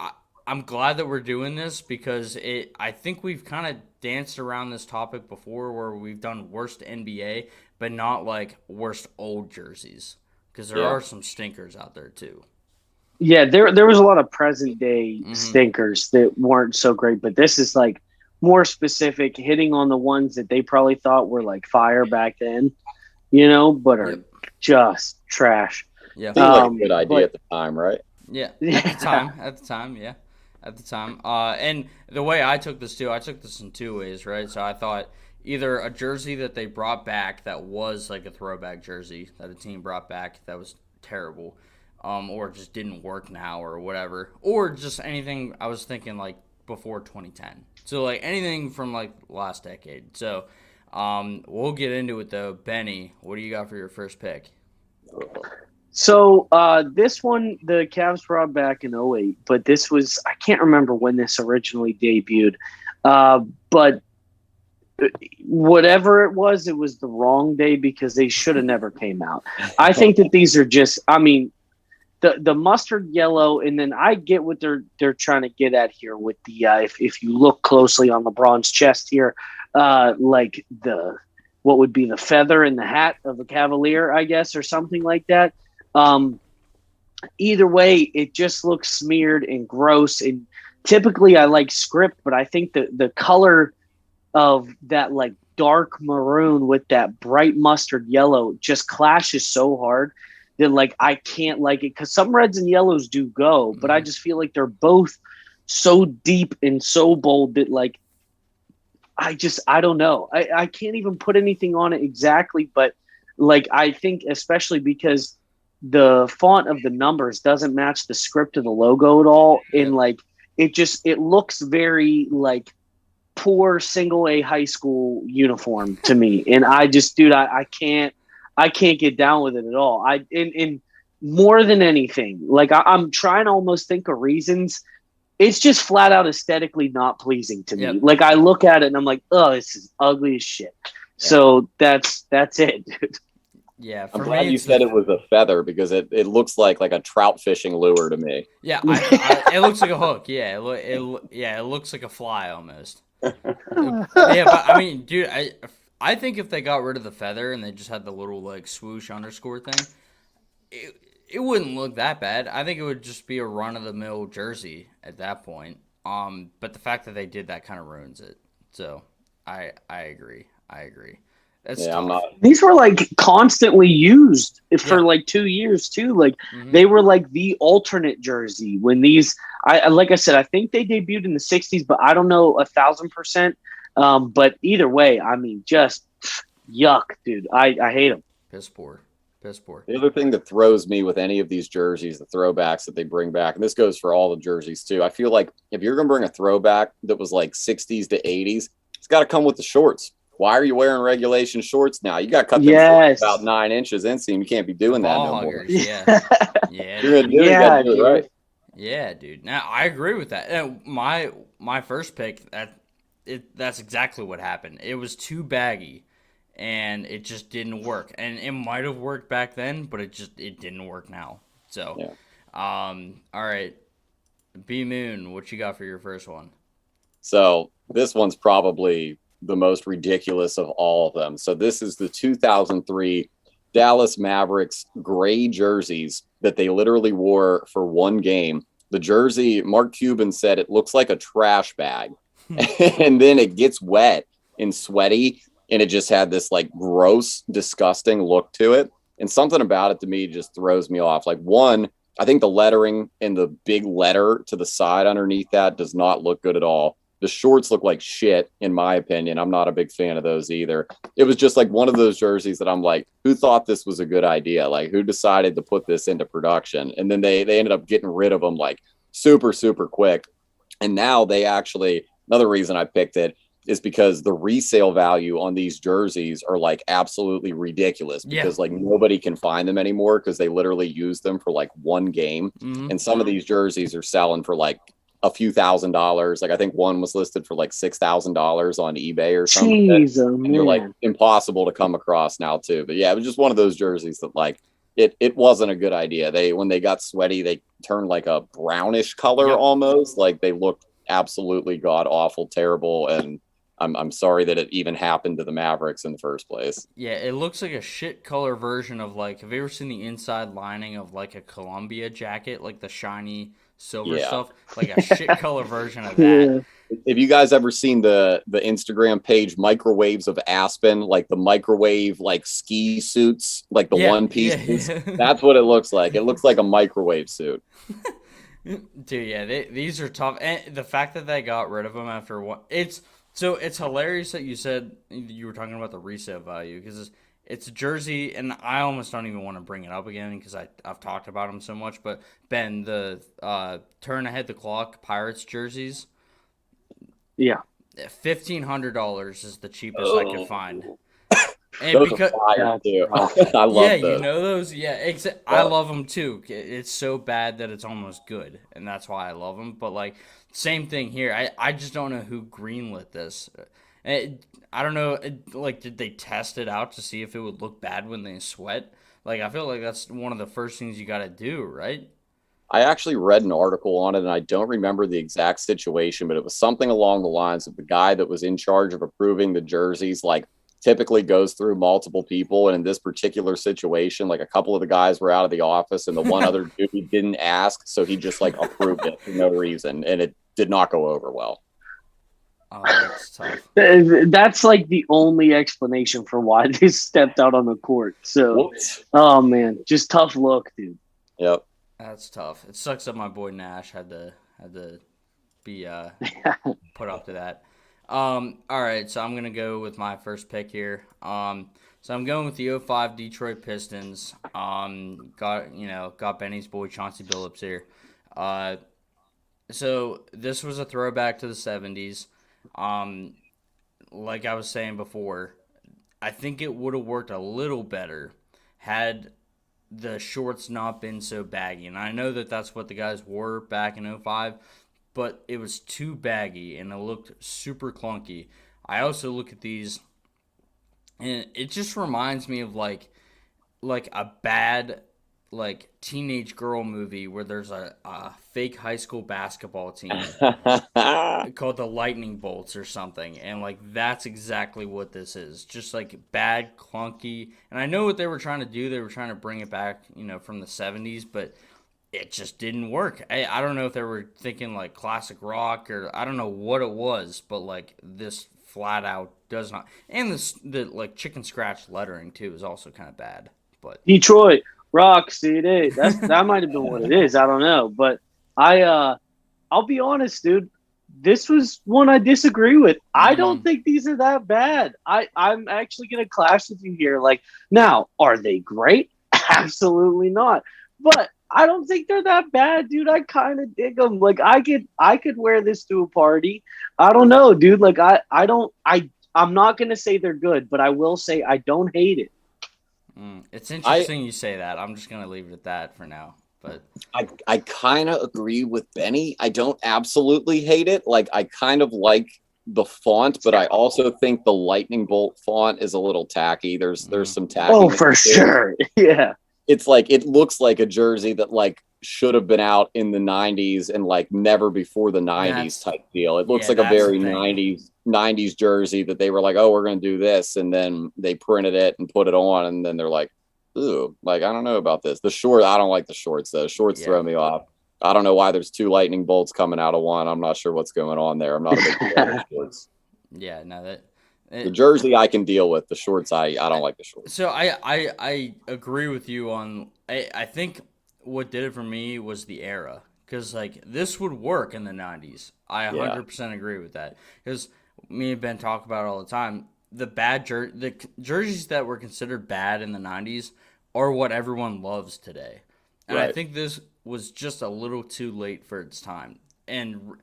I'm glad that we're doing this because I think we've kind of danced around this topic before where we've done worst NBA, but not like worst old jerseys because there are some stinkers out there too. Yeah, there was a lot of present day stinkers that weren't so great, but this is like more specific, hitting on the ones that they probably thought were like fire back then, but are just trash. Yeah, seemed like a good idea at the time, right? Yeah, at the time. And the way I took this too, I took this in 2 ways, right? So I thought either a jersey that they brought back that was like a throwback jersey that a team brought back that was terrible, or just didn't work now or whatever, or just anything I was thinking like before 2010. So like anything from like last decade. So we'll get into it though. Benny, what do you got for your first pick? So this one, the Cavs brought back in '08, but this was, I can't remember when this originally debuted. But whatever it was the wrong day because they should have never came out. I think that these are just, I mean, the mustard yellow, and then I get what they're trying to get at here with the if you look closely on LeBron's chest here, like what would be the feather in the hat of a Cavalier, I guess, or something like that. Either way, it just looks smeared and gross. And typically, I like script, but I think the color of that like dark maroon with that bright mustard yellow just clashes so hard that like I can't like it, because some reds and yellows do go, but I just feel like they're both so deep and so bold that like I don't know. I can't even put anything on it exactly, but like I think especially because the font of the numbers doesn't match the script of the logo at all, and like it looks very like poor single A high school uniform to me. And I just, dude, I can't get down with it at all. In more than anything, like I'm trying to almost think of reasons. It's just flat out aesthetically not pleasing to me. Yep. Like I look at it and I'm like, oh, this is ugly as shit. Yeah. So that's it, dude. Yeah, I'm glad you said it was a feather, because it looks like a trout fishing lure to me. Yeah, it looks like a hook. Yeah, it looks like a fly almost. Yeah, but I mean, dude, I think if they got rid of the feather and they just had the little like swoosh underscore thing, it wouldn't look that bad. I think it would just be a run of the mill jersey at that point. But the fact that they did that kind of ruins it. So I agree. That's tough. These were like constantly used for like 2 years too. Like they were like the alternate jersey when these. Like I said, I think they debuted in the '60s, but I don't know 1,000%. But either way, I mean, just yuck, dude. I hate them. Piss poor. The other thing that throws me with any of these jerseys, the throwbacks that they bring back, and this goes for all the jerseys too. I feel like if you're going to bring a throwback that was like '60s to '80s, it's got to come with the shorts. Why are you wearing regulation shorts now? You got to cut them shorts about 9 inches inseam. You can't be doing that no more. Yeah. You're gonna do it, you gotta do it right. Yeah, dude. Now I agree with that. And my first pick, that's exactly what happened. It was too baggy, and it just didn't work. And it might have worked back then, but it didn't work now. So, all right, B Moon, what you got for your first one? So this one's probably the most ridiculous of all of them. So this is the 2003 Dallas Mavericks gray jerseys that they literally wore for one game. The jersey, Mark Cuban said it looks like a trash bag. And then it gets wet and sweaty, and it just had this like gross, disgusting look to it. And something about it to me just throws me off. Like, one, I think the lettering and the big letter to the side underneath that does not look good at all. The shorts look like shit, in my opinion. I'm not a big fan of those either. It was just like one of those jerseys that I'm like, who thought this was a good idea? Like, who decided to put this into production? And then they ended up getting rid of them like super, super quick. And now they actually, another reason I picked it is because the resale value on these jerseys are like absolutely ridiculous, because like nobody can find them anymore because they literally use them for like one game. And some of these jerseys are selling for like a few $1,000s. Like I think one was listed for like $6,000 on eBay or something. Jeez, and they're like impossible to come across now too. But yeah, it was just one of those jerseys that like it wasn't a good idea. When they got sweaty, they turned like a brownish color almost. Like they looked absolutely god awful, terrible, and I'm sorry that it even happened to the Mavericks in the first place. Yeah, it looks like a shit color version of like, have you ever seen the inside lining of like a Columbia jacket, like the shiny silver stuff? Like a shit color version of that. Have you guys ever seen the Instagram page Microwaves of Aspen, like the microwave like ski suits, like the one pieces? That's what it looks like. It looks like a microwave suit. Dude, yeah, these are tough. And the fact that they got rid of them after one, it's hilarious that you said you were talking about the resale value, because it's a jersey, and I almost don't even want to bring it up again because I've talked about them so much. But Ben, the turn ahead the clock Pirates jerseys, $1,500 is the cheapest I could find. And Those because are fire too. I love yeah, those. you know those. Yeah, I love them too. It's so bad that it's almost good, and that's why I love them. But like, same thing here. I just don't know who greenlit this. I don't know. Like, did they test it out to see if it would look bad when they sweat? Like, I feel like that's one of the first things you got to do, right? I actually read an article on it, and I don't remember the exact situation, but it was something along the lines of the guy that was in charge of approving the jerseys, like typically goes through multiple people. And in this particular situation, like a couple of the guys were out of the office and the one other dude didn't ask. So he just like approved it for no reason. And it did not go over well. Oh, that's tough. That's like the only explanation for why they stepped out on the court. So, Whoops. oh man, just tough look, dude. Yep. That's tough. It sucks that my boy Nash had to be put up to that. All right, so I'm gonna go with my first pick here. So I'm going with the '05 Detroit Pistons. Got Benny's boy Chauncey Billups here. So this was a throwback to the '70s. Like I was saying before, I think it would have worked a little better had the shorts not been so baggy. And I know that that's what the guys wore back in '05, but it was too baggy and it looked super clunky. I also look at these and it just reminds me of like a bad like teenage girl movie where there's a fake high school basketball team called the Lightning Bolts or something, and like that's exactly what this is, just like bad, clunky. And I know what they were trying to do, they were trying to bring it back, from the '70s, but it just didn't work. I don't know if they were thinking like classic rock or I don't know what it was, but like this flat out does not. And the like chicken scratch lettering too is also kind of bad. But Detroit rocks, dude. That might have been what it is. I don't know, but I'll be honest, dude. This was one I disagree with. I don't think these are that bad. I'm actually gonna clash with you here. Like, now, are they great? Absolutely not. But I don't think they're that bad, dude. I kind of dig them. Like, I could wear this to a party. I don't know, dude. Like, I'm not gonna say they're good, but I will say I don't hate it. It's interesting you say that. I'm just gonna leave it at that for now. But I kind of agree with Benny. I don't absolutely hate it. Like, I kind of like the font, but I also think the lightning bolt font is a little tacky. There's some tacky. Oh, for sure. Yeah. It's like, it looks like a jersey that like should have been out in the 90s and like never before the 90s type deal. It looks like a very 90s jersey that they were like, oh, we're going to do this. And then they printed it and put it on. And then they're like, ooh, like, I don't know about this. The short, I don't like the shorts though. Shorts throw me off. I don't know why there's two lightning bolts coming out of one. I'm not sure what's going on there. I'm not a big fan of shorts. Yeah, no, the jersey I can deal with. The shorts, I don't like the shorts. So I agree with you on. I think what did it for me was the era, because like this would work in the '90s. I 100% agree with that, because me and Ben talk about it all the time. The the jerseys that were considered bad in the '90s are what everyone loves today, and I think this was just a little too late for its time. And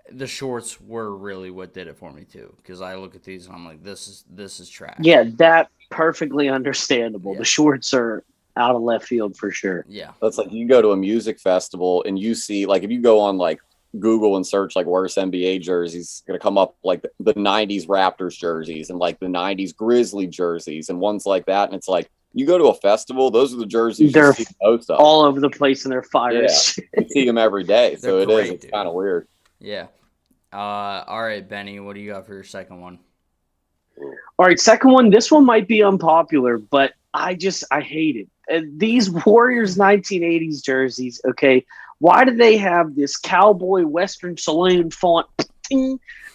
the shorts were really what did it for me too, because I look at these and I'm like, this is trash. Yeah, that perfectly understandable. The shorts are out of left field for sure. Yeah, that's like you go to a music festival and you see, like, if you go on like Google and search like worst NBA jerseys, it's gonna come up like the '90s Raptors jerseys and like the '90s Grizzly jerseys and ones like that, and it's like, you go to a festival, those are the jerseys they're you see most of. All over the place and they're fire. Yeah, you see them every day, so great, it's kind of weird. Yeah. All right, Benny, what do you got for your second one? All right, second one. This one might be unpopular, but I hate it. These Warriors 1980s jerseys, okay, why do they have this cowboy Western saloon font?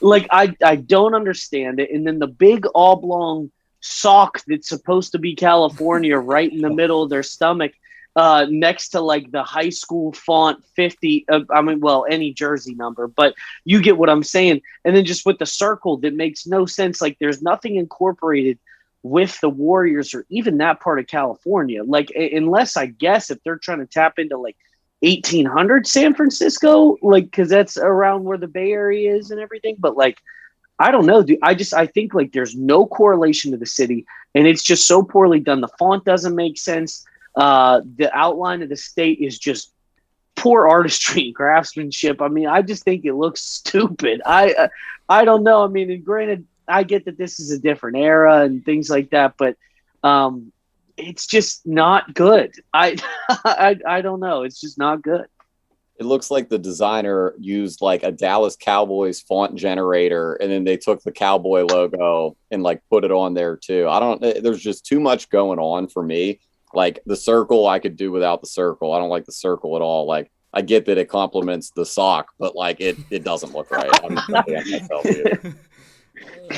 Like, I don't understand it. And then the big oblong sock that's supposed to be California right in the middle of their stomach, next to like the high school font 50. Any jersey number, but you get what I'm saying. And then just with the circle that makes no sense. Like, there's nothing incorporated with the Warriors or even that part of California. Like, unless I guess if they're trying to tap into like 1800 San Francisco, like, because that's around where the Bay Area is and everything. But like, I don't know, dude. I think like there's no correlation to the city, and it's just so poorly done. The font doesn't make sense. The outline of the state is just poor artistry and craftsmanship. I mean, I just think it looks stupid. I don't know. I mean, and granted, I get that this is a different era and things like that, but it's just not good. I don't know. It's just not good. It looks like the designer used like a Dallas Cowboys font generator, and then they took the Cowboy logo and like put it on there too. There's just too much going on for me. Like the circle, I could do without the circle. I don't like the circle at all. Like I get that it complements the sock, but like it doesn't look right. I'm just looking at myself here.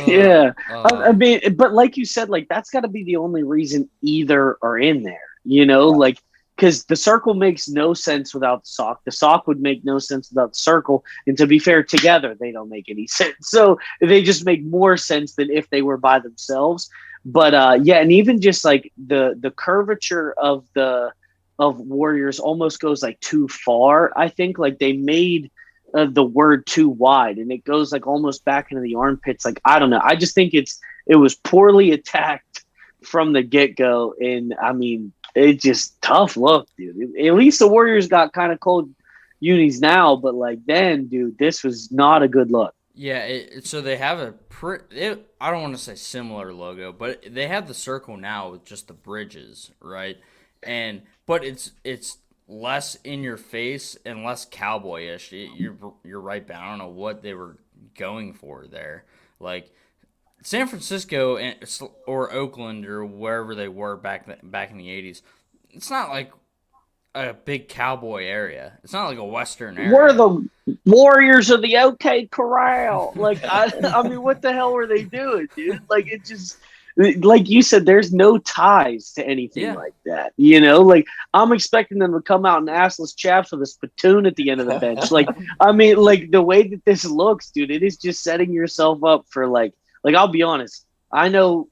Yeah. I mean, but like you said, like that's got to be the only reason either are in there, like, because the circle makes no sense without the sock. The sock would make no sense without the circle. And to be fair, together, they don't make any sense. So they just make more sense than if they were by themselves. But yeah, and even just like the curvature of Warriors almost goes like too far. I think like they made the word too wide, and it goes like almost back into the armpits. Like, I don't know. I just think it was poorly attacked from the get-go. And I mean, it's just tough look, dude. At least the Warriors got kind of cold unis now, but like then, dude, this was not a good look. Yeah, so they have I don't want to say similar logo, but they have the circle now with just the bridges, right? But it's less in your face and less cowboyish. You're right, Ben. I don't know what they were going for there. Like San Francisco or Oakland or wherever they were back in the 80s, it's not like a big cowboy area. It's not like a Western area. We're the Warriors of the OK Corral. Like, I mean, what the hell were they doing, dude? Like, it just, like you said, there's no ties to anything like that. Like I'm expecting them to come out in assless chaps with a spittoon at the end of the bench. Like, I mean, like the way that this looks, dude, it is just setting yourself up for like I'll be honest. I know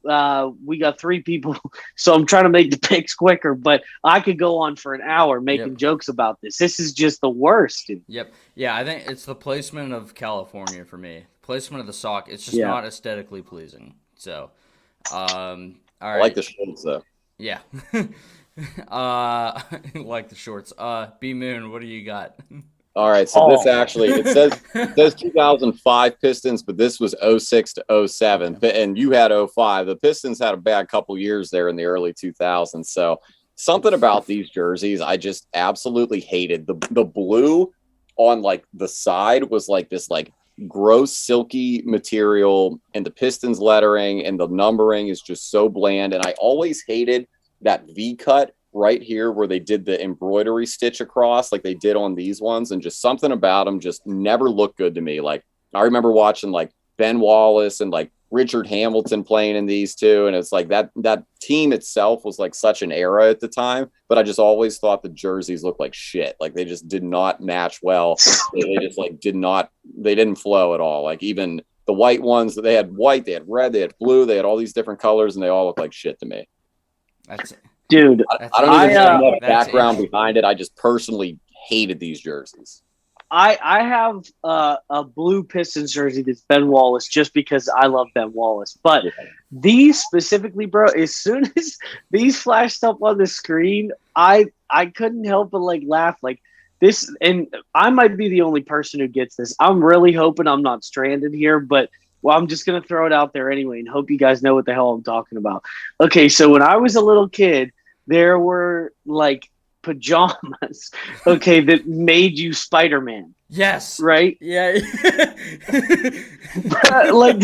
we got 3 people, so I'm trying to make the picks quicker, but I could go on for an hour making jokes about this. This is just the worst, dude. Yep. Yeah, I think it's the placement of California for me. Placement of the sock. It's just not aesthetically pleasing. So, all right. I like the shorts, though. Yeah. Like the shorts. B Moon, what do you got? All right, so this actually, it says 2005 Pistons, but this was 06 to 07, and you had 05. The Pistons had a bad couple years there in the early 2000s, so something about these jerseys I just absolutely hated. The blue on, like, the side was, like, this, like, gross silky material, and the Pistons lettering and the numbering is just so bland, and I always hated that V-cut right here where they did the embroidery stitch across like they did on these ones, and just something about them just never looked good to me. Like I remember watching like Ben Wallace and like Richard Hamilton playing in these two, and it's like that team itself was like such an era at the time, but I just always thought the jerseys looked like shit. Like they just did not match well. They just like they didn't flow at all. Like even the white ones, they had white, they had red, they had blue, they had all these different colors, and they all look like shit to me. That's it. Dude, I don't even know the background behind it. I just personally hated these jerseys. I have a blue Pistons jersey that's Ben Wallace just because I love Ben Wallace. But these specifically, bro, as soon as these flashed up on the screen, I couldn't help but like laugh. Like this, and I might be the only person who gets this. I'm really hoping I'm not stranded here, but well, I'm just going to throw it out there anyway and hope you guys know what the hell I'm talking about. Okay, so when I was a little kid, there were like pajamas, okay, that made you Spiderman. Yes. Right? Yeah. Like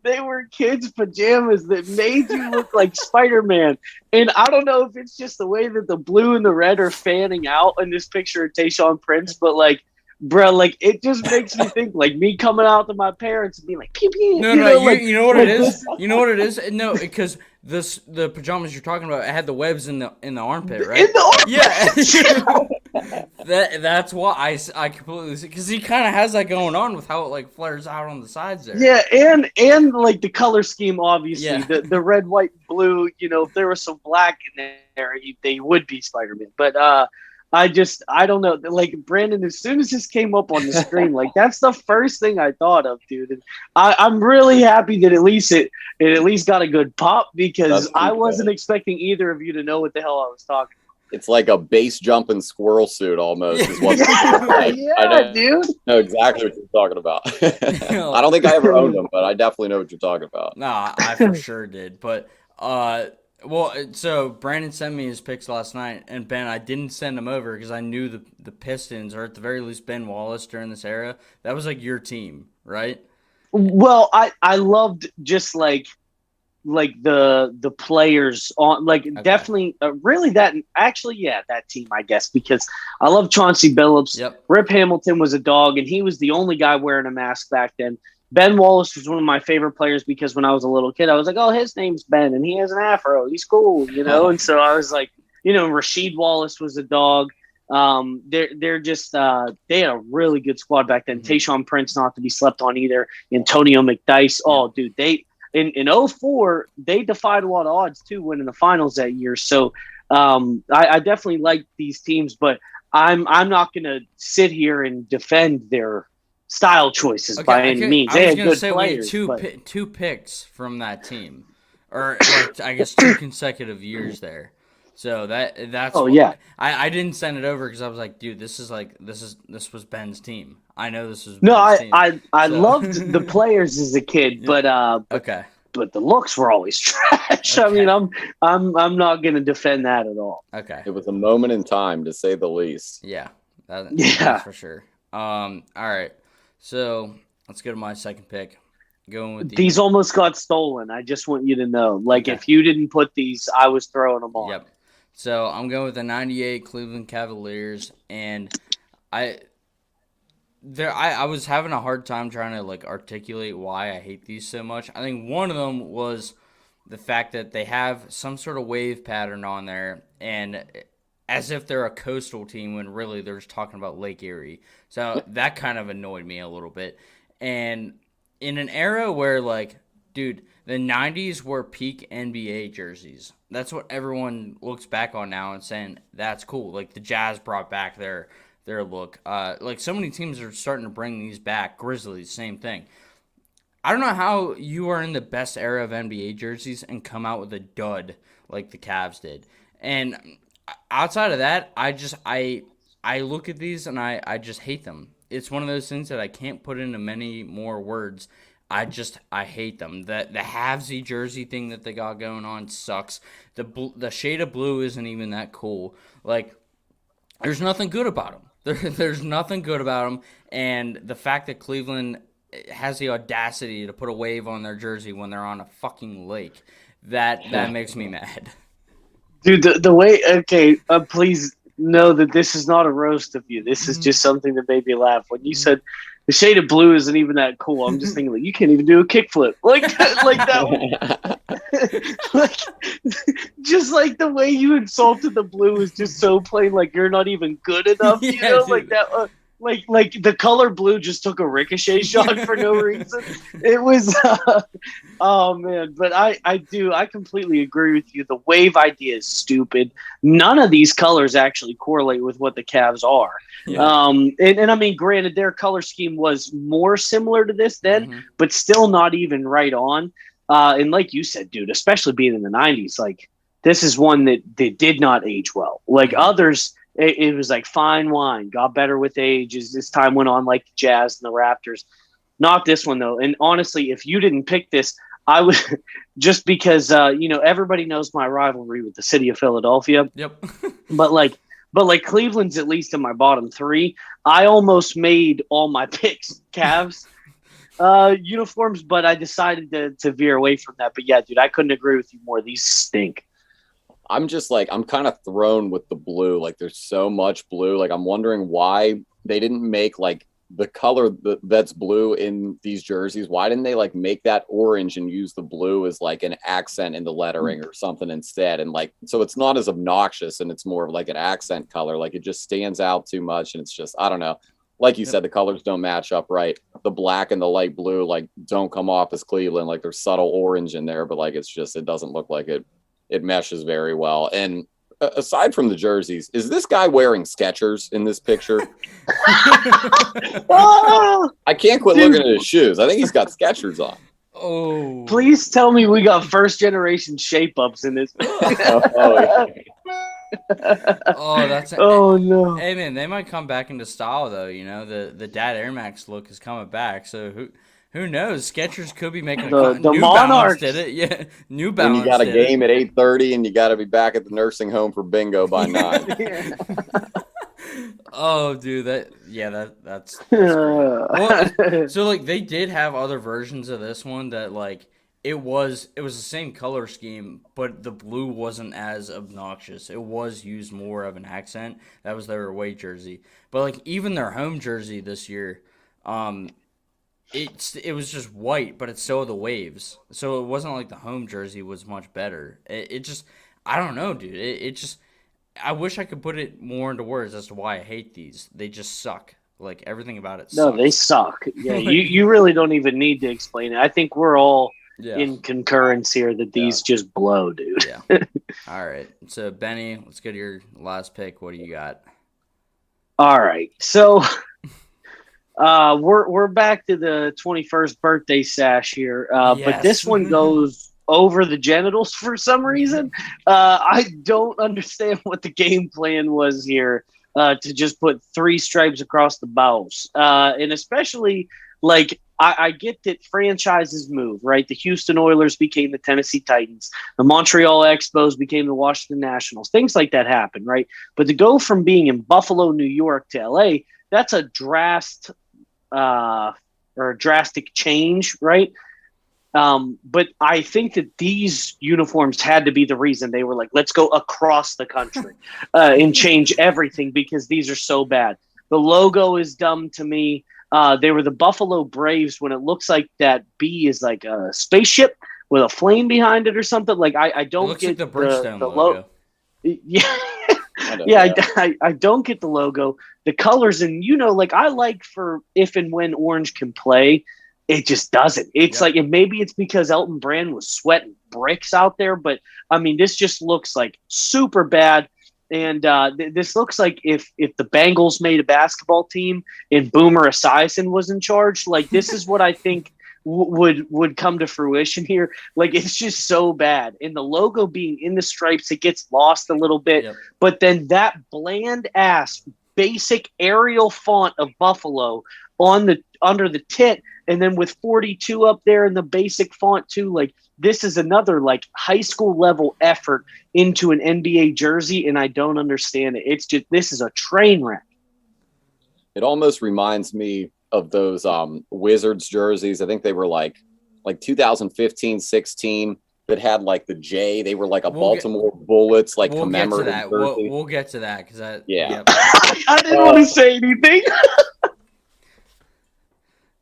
they were kids' pajamas that made you look like Spider-Man. And I don't know if it's just the way that the blue and the red are fanning out in this picture of Tayshaun Prince, but like, bro, like it just makes me think like me coming out to my parents and being like, pew, pew, no, you know what it is? You know what it is? No, because the pajamas you're talking about, it had the webs in the armpit, right? In the armpit. Yeah. That's why I completely see, because he kind of has that going on with how it like flares out on the sides there. Yeah, and like the color scheme, obviously, the red, white, blue. If there was some black in there, they would be Spider-Man. But I don't know. Like Brandon, as soon as this came up on the screen, like that's the first thing I thought of, dude. And I'm really happy that at least it at least got a good pop because I wasn't expecting either of you to know what the hell I was talking about. It's like a base jumping squirrel suit almost. Is what yeah, dude. Know exactly what you're talking about. I don't think I ever owned them, but I definitely know what you're talking about. Nah, I for sure did. But well, so Brandon sent me his picks last night, and Ben, I didn't send them over because I knew the Pistons, or at the very least Ben Wallace during this era, that was like your team, right? Well, I loved just like the players on definitely really that team, I guess, because I love Chauncey Billups. Yep. Rip Hamilton was a dog, and he was the only guy wearing a mask back then. Ben Wallace was one of my favorite players because when I was a little kid, I was like, oh, his name's Ben, and he has an afro. He's cool, And so I was like, Rasheed Wallace was a dog. They're just they had a really good squad back then. Tayshaun Prince, not to be slept on either. Antonio McDyess. Oh, dude, they in 04, they defied a lot of odds too, winning the finals that year. So I definitely like these teams, but I'm not gonna sit here and defend their style choices by any means. They had good players. Two picks from that team, or I guess 2 consecutive years there. So that's I didn't send it over because I was like, dude, this was Ben's team. I know this was Ben's team. I loved the players as a kid, but but the looks were always trash. I mean, I'm not gonna defend that at all. Okay, it was a moment in time, to say the least. Yeah, that's for sure. All right. So let's go to my second pick. Going with these almost got stolen. I just want you to know. If you didn't put these, I was throwing them on. Yep. So I'm going with the 98 Cleveland Cavaliers, and I was having a hard time trying to articulate why I hate these so much. I think one of them was the fact that they have some sort of wave pattern on there, and as if they're a coastal team when really they're just talking about Lake Erie. So that kind of annoyed me a little bit. And in an era where, dude, the 90s were peak NBA jerseys. That's what everyone looks back on now and saying, that's cool. The Jazz brought back their look. So many teams are starting to bring these back. Grizzlies, same thing. I don't know how you are in the best era of NBA jerseys and come out with a dud like the Cavs did. And outside of that, I look at these and I just hate them. It's one of those things that I can't put into many more words. I hate them. The halvesy jersey thing that they got going on sucks. The shade of blue isn't even that cool. There's nothing good about them. There's nothing good about them. And the fact that Cleveland has the audacity to put a wave on their jersey when they're on a fucking lake, that makes me mad. Dude, the way, please know that this is not a roast of you. This is just something that made me laugh. When you said the shade of blue isn't even that cool, I'm just thinking, you can't even do a kickflip. That just the way you insulted the blue is just so plain, you're not even good enough, dude. That. The color blue just took a ricochet shot for no reason. It was, oh man! But I completely agree with you. The wave idea is stupid. None of these colors actually correlate with what the Cavs are. Yeah. And I mean, granted, their color scheme was more similar to this then, but still not even right on. And like you said, dude, especially being in the '90s, this is one that did not age well. Others. It was like fine wine, got better with age as time went on, like the Jazz and the Raptors. Not this one, though. And honestly, if you didn't pick this, I would just because, everybody knows my rivalry with the city of Philadelphia. Yep. but Cleveland's at least in my bottom 3. I almost made all my picks Cavs uniforms, but I decided to veer away from that. But yeah, dude, I couldn't agree with you more. These stink. I'm just I'm kind of thrown with the blue. There's so much blue. I'm wondering why they didn't make the color that's blue in these jerseys. Why didn't they make that orange and use the blue as an accent in the lettering or something instead? And so it's not as obnoxious and it's more of an accent color. It just stands out too much. And it's just, I don't know. Like you said, the colors don't match up right. The black and the light blue, don't come off as Cleveland. There's subtle orange in there, but it's just, it doesn't look like it meshes very well. And aside from the jerseys, is this guy wearing Skechers in this picture? Oh, I can't quit dude. looking at his shoes. I think he's got Skechers on. Oh, Please tell me we got first generation shape ups in this. Oh, oh, that's Oh no. Hey man, they might come back into style though. You know, the Dad Air Max look is coming back. So who knows? Skechers could be making The New Monarchs Balance did it. Yeah, New when Balance. you got a did game at 8:30 and you got to be back at the nursing home for bingo by 9. Oh, dude, that's great. Well, so like they did have other versions of this one that like it was the same color scheme, but the blue wasn't as obnoxious. It was used more of an accent. That was their away jersey. But like even their home jersey this year, it was just white, but it's still the waves. So it wasn't like the home jersey was much better. It just I don't know, dude. It just I wish I could put it more into words as to why I hate these. They just suck. Like everything about it sucks. No, they suck. Yeah, you really don't even need to explain it. I think we're all in concurrence here that these just blow, dude. Yeah. All right. So Benny, let's go to your last pick. What do you got? All right. So we're back to the 21st birthday sash here. But this one goes over the genitals for some reason. I don't understand what the game plan was here to just put 3 stripes across the bowels. And especially, like, I get that franchises move, right? The Houston Oilers became the Tennessee Titans. The Montreal Expos became the Washington Nationals. Things like that happen, right? But to go from being in Buffalo, New York to L.A., that's a drastic change, right? But I think that these uniforms had to be the reason they were like, let's go across the country and change everything because these are so bad. The logo is dumb to me. They were the Buffalo Braves when it looks like that B is like a spaceship with a flame behind it or something. Like I don't looks get like the Bridgestone the logo. Yeah. Yeah, I don't get the logo, the colors, and like I like for if and when Orange can play, it just doesn't. It's like, and maybe it's because Elton Brand was sweating bricks out there, but I mean, this just looks like super bad. And this looks like if the Bengals made a basketball team and Boomer Esiason was in charge, like this is what I think would come to fruition here. Like it's just so bad. And the logo being in the stripes, it gets lost a little bit. Yep. But then that bland ass basic Arial font of Buffalo under the tit, and then with 42 up there in the basic font too, like this is another like high school level effort into an NBA jersey, and I don't understand it. It's just this is a train wreck. It almost reminds me of those Wizards jerseys. I think they were like 2015-16 that had like the J. They were like Baltimore Bullets, like commemorative jersey. We'll get to that because I didn't want to say anything.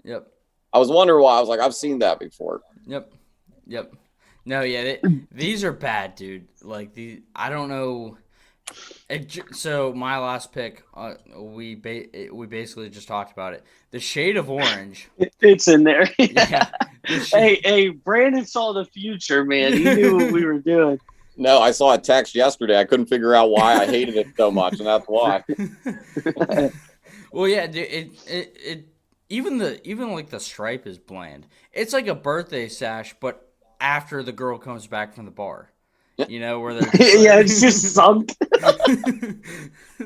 Yep. I was wondering why. I was like, I've seen that before. Yep. No, yeah, these are bad, dude. Like I don't know. So my last pick, we basically just talked about it. The shade of orange. It's in there. Yeah. Hey, Brandon saw the future, man. He knew what we were doing. No, I saw a text yesterday. I couldn't figure out why I hated it so much, and that's why. Well, yeah, it even like the stripe is bland. It's like a birthday sash, but after the girl comes back from the bar. You know, where they're it's just sunk.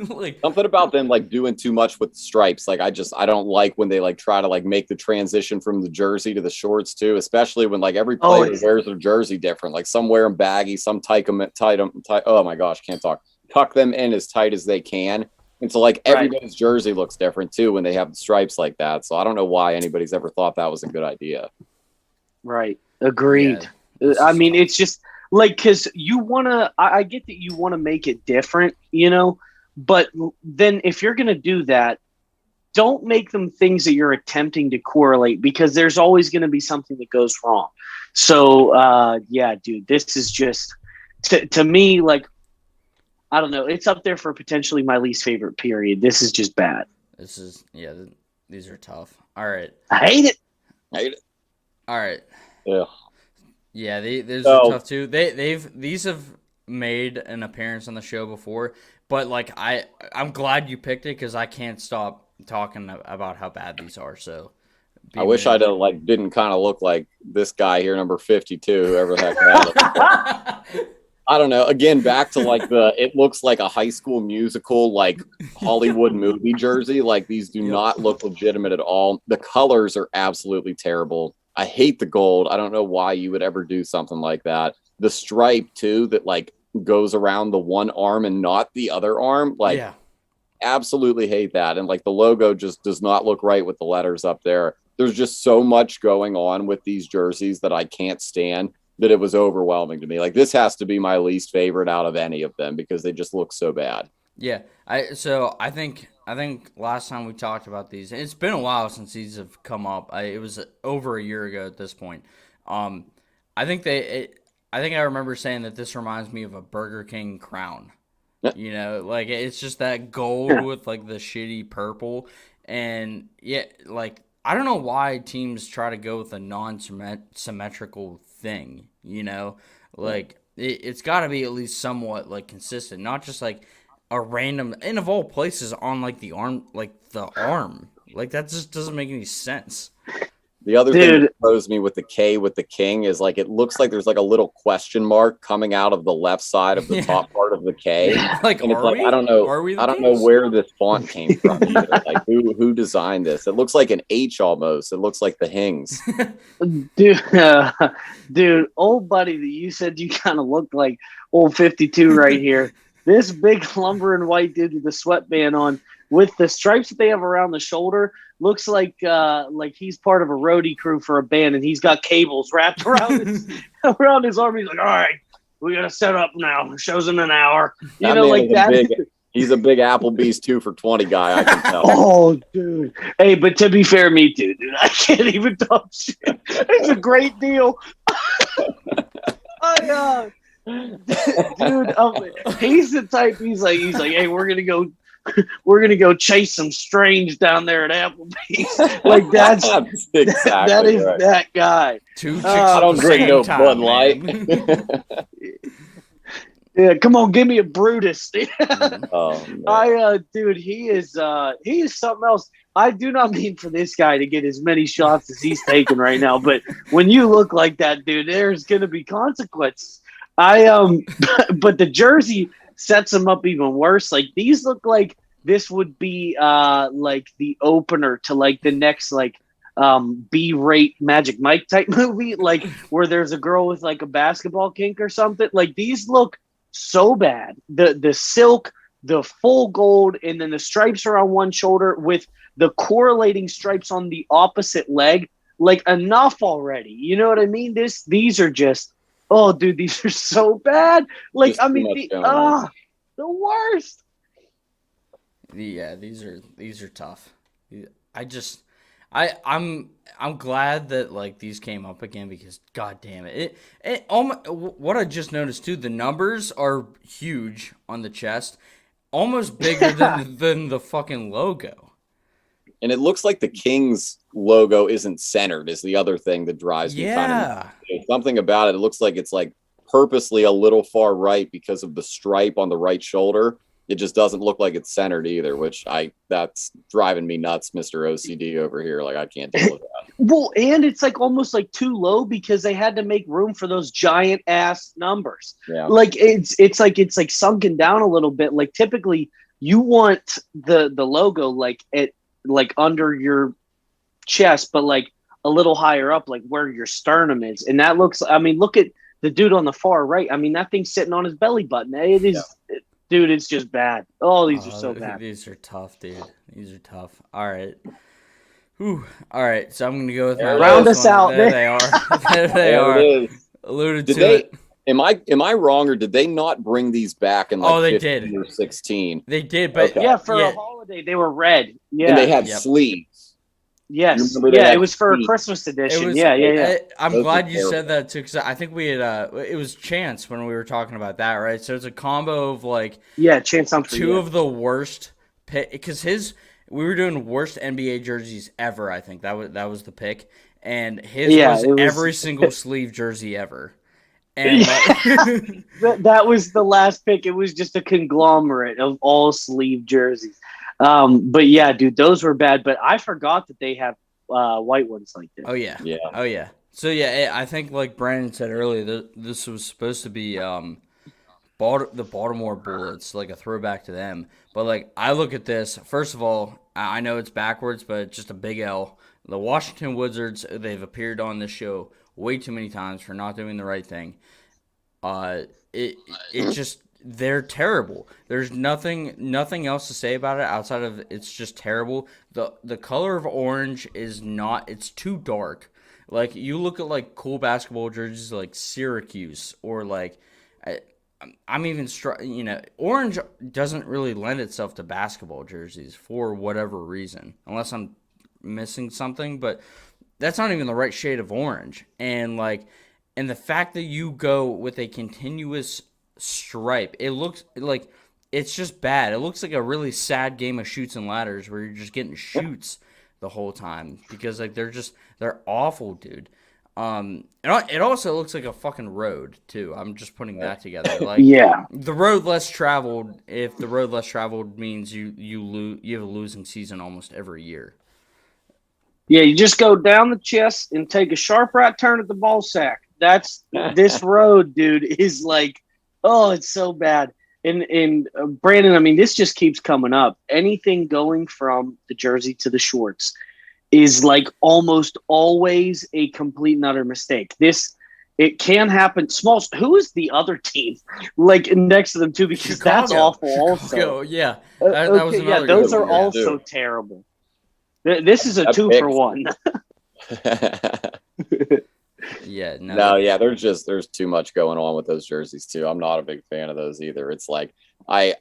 Like something about them like doing too much with the stripes. Like I don't like when they like try to like make the transition from the jersey to the shorts too, especially when like every player wears their jersey different. Like some wear them baggy, some tight them. Oh my gosh, can't talk. Tuck them in as tight as they can. And so like everybody's jersey looks different too when they have the stripes like that. So I don't know why anybody's ever thought that was a good idea. Right. Agreed. Yeah, I mean, tough. It's just like, because you want to, I get that you want to make it different, but then if you're going to do that, don't make them things that you're attempting to correlate, because there's always going to be something that goes wrong. So, yeah, dude, this is just, to me, like, I don't know. It's up there for potentially my least favorite period. This is just bad. These are tough. All right. I hate it. All right. Yeah. Yeah, these are tough too. These have made an appearance on the show before, but like I'm glad you picked it because I can't stop talking about how bad these are. So I wish I'd like didn't kind of look like this guy here, number 52, whoever the heck that is. I don't know. Again, back to like it looks like a High School Musical, like Hollywood movie jersey. Like these do not look legitimate at all. The colors are absolutely terrible. I hate the gold. I don't know why you would ever do something like that. The stripe too, that like goes around the one arm and not the other arm. Like, absolutely hate that. And like the logo just does not look right with the letters up there. There's just so much going on with these jerseys that I can't stand, that it was overwhelming to me. Like this has to be my least favorite out of any of them because they just look so bad. Yeah. I think last time we talked about these, it's been a while since these have come up. It was over a year ago at this point. I think I remember saying that this reminds me of a Burger King crown. You know, like it's just that gold with like the shitty purple, and like I don't know why teams try to go with a non-symmetrical thing. You know, like it's got to be at least somewhat like consistent, not just like a random, and of all places on like the arm, like that just doesn't make any sense. The other thing that throws me with the K with the king is like it looks like there's like a little question mark coming out of the left side of the top part of the K. Like, and it's like I don't know where this font came from either. Like who designed this? It looks like an H almost. It looks like the Hings. Dude, old buddy that you said you kind of looked like old 52 right here. This big lumbering white dude with the sweatband on with the stripes that they have around the shoulder looks like he's part of a roadie crew for a band, and he's got cables wrapped around his arm. He's like, all right, we got to set up now. The show's in an hour. You know, like that. He's a big Applebee's 2 for $20 guy, I can tell. Oh, dude. Hey, but to be fair, me too, dude. I can't even talk shit. It's a great deal. Dude, he's the type. He's like, hey, we're gonna go chase some strange down there at Applebee's. Like that's exactly that is right. That guy. Two chicks I don't drink no Bud Light. Yeah, come on, give me a Brutus. Oh, man. Dude, he is something else. I do not mean for this guy to get as many shots as he's taking right now, but when you look like that, dude, there's gonna be consequences. But the jersey sets them up even worse. Like these look like this would be like the opener to like the next like B-rate Magic Mike type movie, like where there's a girl with like a basketball kink or something. Like these look so bad. The silk, the full gold, and then the stripes are on one shoulder with the correlating stripes on the opposite leg. Like enough already. You know what I mean? These are just, oh dude, these are so bad. Like I mean the worst. Yeah, these are tough. I'm glad that like these came up again because god damn it. What I just noticed too, the numbers are huge on the chest, almost bigger than the fucking logo. And it looks like the Kings logo isn't centered is the other thing that drives me kind of something about it. It looks like it's like purposely a little far right because of the stripe on the right shoulder. It just doesn't look like it's centered either, which that's driving me nuts, Mr. OCD over here. Like I can't deal with that. Well, and it's like almost like too low because they had to make room for those giant ass numbers. Yeah. Like it's like sunken down a little bit. Like typically you want the logo like it like under your chest, but like a little higher up, like where your sternum is. And that looks, I mean, look at the dude on the far right. I mean, that thing's sitting on his belly button. It is, dude, it's just bad. Oh, these are so bad. These are tough, dude. These are tough. All right. Whew. All right. So I'm going to go with my round us out. There they are. There they are. Alluded to it. Am I wrong, or did they not bring these back in like 15 or 16? They did, but a holiday they were red. Yeah, and they had sleeves. Yes, it was for a Christmas edition. Yeah. I'm glad you said that too, because I think we had it was Chance when we were talking about that, right? So it's a combo of like Chance Humphrey, two of the worst because we were doing worst NBA jerseys ever. I think that was the pick, and his was every single sleeve jersey ever. And like, that was the last pick. It was just a conglomerate of all sleeve jerseys. But yeah, dude, those were bad. But I forgot that they have white ones like this. oh yeah, Yeah. oh yeah. So yeah, I think like Brandon said earlier, this was supposed to be the Baltimore Bullets, like a throwback to them. But like I look at this, first of all, I know it's backwards, but it's just a big L. The Washington Wizards, they've appeared on this show way too many times for not doing the right thing. It just they're terrible. There's nothing else to say about it outside of it's just terrible. The color of orange is not, it's too dark. Like you look at like cool basketball jerseys like Syracuse or like I'm even orange doesn't really lend itself to basketball jerseys for whatever reason, unless I'm missing something, but that's not even the right shade of orange. And the fact that you go with a continuous stripe, it looks like it's just bad. It looks like a really sad game of Chutes and Ladders where you're just getting shoots the whole time because like they're awful, dude. It also looks like a fucking road too. I'm just putting that together. Like, yeah, the road less traveled. If the road less traveled means you have a losing season almost every year. Yeah, you just go down the chest and take a sharp right turn at the ball sack. That's this road, dude, is like, oh, it's so bad. And Brandon, I mean, this just keeps coming up. Anything going from the jersey to the shorts is like almost always a complete and utter mistake. It can happen. Smalls, who is the other team like next to them too? Because Chicago. That's awful. Also, Chicago, yeah, that was another. Yeah, those good are one. also terrible. This is a That 2 for 1. Yeah, yeah, there's too much going on with those jerseys too. I'm not a big fan of those either. It's like I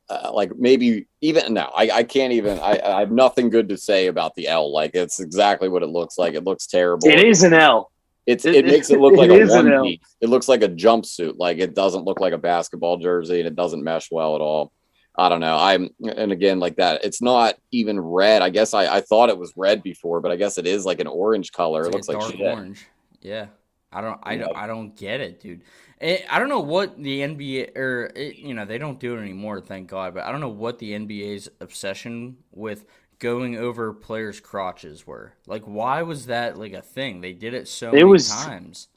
maybe even now I can't even I have nothing good to say about the L. Like it's exactly what it looks like. It looks terrible. It is an L. It makes it look like a an one L. piece. It looks like a jumpsuit. Like it doesn't look like a basketball jersey, and it doesn't mesh well at all. I don't know. And again, like that, it's not even red. I guess I thought it was red before, but I guess it is like an orange color. It looks like dark shit. orange. Yeah, I don't get it, dude. I don't know what the NBA or they don't do it anymore, thank God. But I don't know what the NBA's obsession with going over players' crotches were. Like, why was that like a thing? They did it so many times.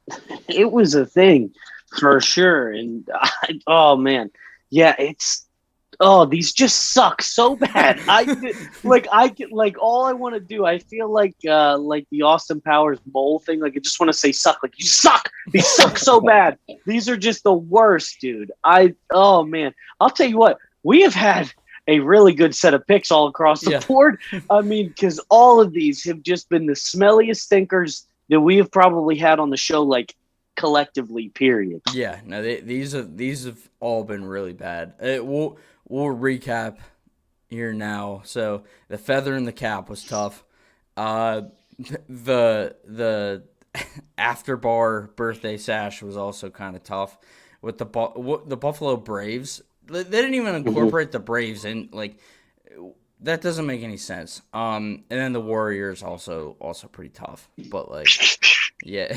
It was a thing for sure. And oh man, yeah, these just suck so bad. All I want to do. I feel like the Austin Powers mole thing. Like I just want to say suck. Like you suck. These suck so bad. These are just the worst, dude. Oh man, I'll tell you what. We have had a really good set of picks all across the board. I mean, because all of these have just been the smelliest stinkers that we have probably had on the show, like collectively. Period. Yeah. No, these have all been really bad. We'll recap here now. So the feather in the cap was tough. The after bar birthday sash was also kind of tough. With the Buffalo Braves, they didn't even incorporate the Braves in. Like that doesn't make any sense. And then the Warriors also pretty tough. But like, yeah,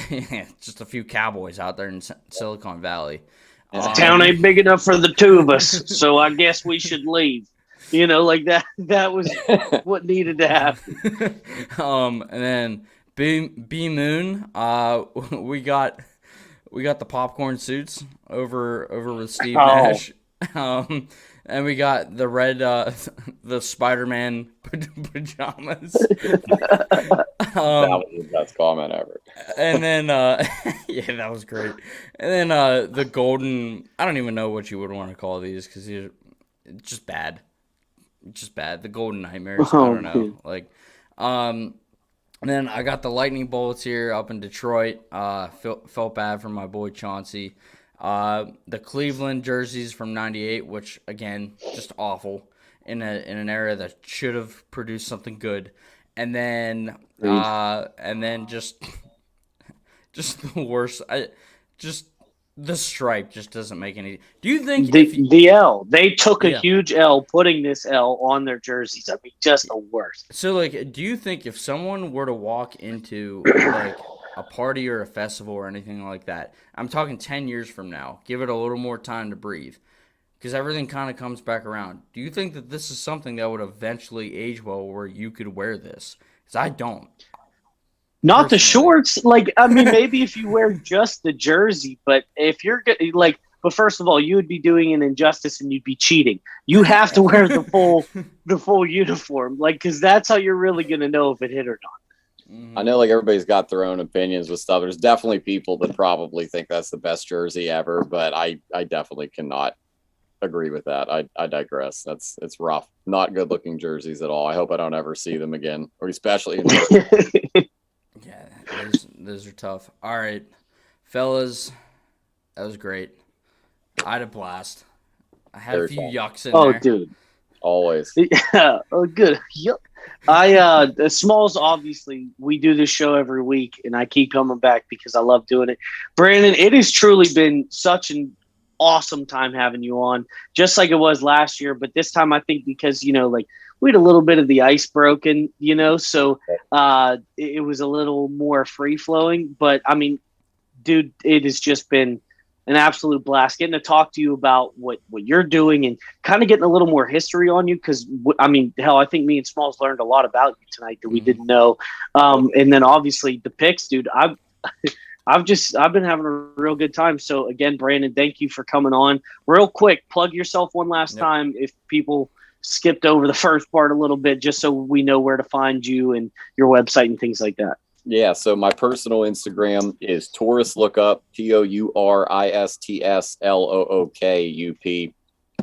just a few Cowboys out there in Silicon Valley. The town ain't big enough for the two of us, so I guess we should leave. Like that. That was what needed to happen. And then B Moon, we got the popcorn suits over with Steve Nash. And we got the red, the Spiderman pajamas. That was the best comment ever. And then, yeah, that was great. And then the golden, I don't even know what you would want to call these because these are just bad. Just bad. The golden nightmares. I don't know. Dude. Like, and then I got the lightning bolts here up in Detroit. Felt bad for my boy Chauncey. The Cleveland jerseys from '98, which again, just awful in an era that should have produced something good, and then just the worst. The stripe just doesn't make any. Do you think the L? They took a huge L putting this L on their jerseys. I mean, just the worst. So, like, do you think if someone were to walk into a party or a festival or anything like that, I'm talking 10 years from now, give it a little more time to breathe, because everything kind of comes back around. Do you think that this is something that would eventually age well where you could wear this? Because I don't. Not the Personally. shorts. Like, I mean, maybe if you wear just the jersey, but if you're like, but first of all, you would be doing an injustice and you'd be cheating. You have to wear the full uniform, like, because that's how you're really gonna know if it hit or not. I know like everybody's got their own opinions with stuff. There's definitely people that probably think that's the best jersey ever, but I definitely cannot agree with that. I digress. It's rough. Not good looking jerseys at all. I hope I don't ever see them again, or especially in Yeah, those are tough. All right, fellas, that was great. I had a blast. I had Very a few fun. yucks in Oh, there. dude. always. Yeah. Oh, good. Yep. Smalls, obviously, we do this show every week, and I keep coming back because I love doing it. Brandon, it has truly been such an awesome time having you on, just like it was last year. But this time, I think because, like, we had a little bit of the ice broken, so it was a little more free flowing. But I mean, dude, it has just been an absolute blast getting to talk to you about what you're doing and kind of getting a little more history on you. Because I mean, hell, I think me and Smalls learned a lot about you tonight that we didn't know. And then obviously the picks, dude. I've been having a real good time. So again, Brandon, thank you for coming on. Real quick, plug yourself one last time if people skipped over the first part a little bit, just so we know where to find you and your website and things like that. Yeah, so my personal Instagram is Taurus Lookup, TOURISTSLOOKUP.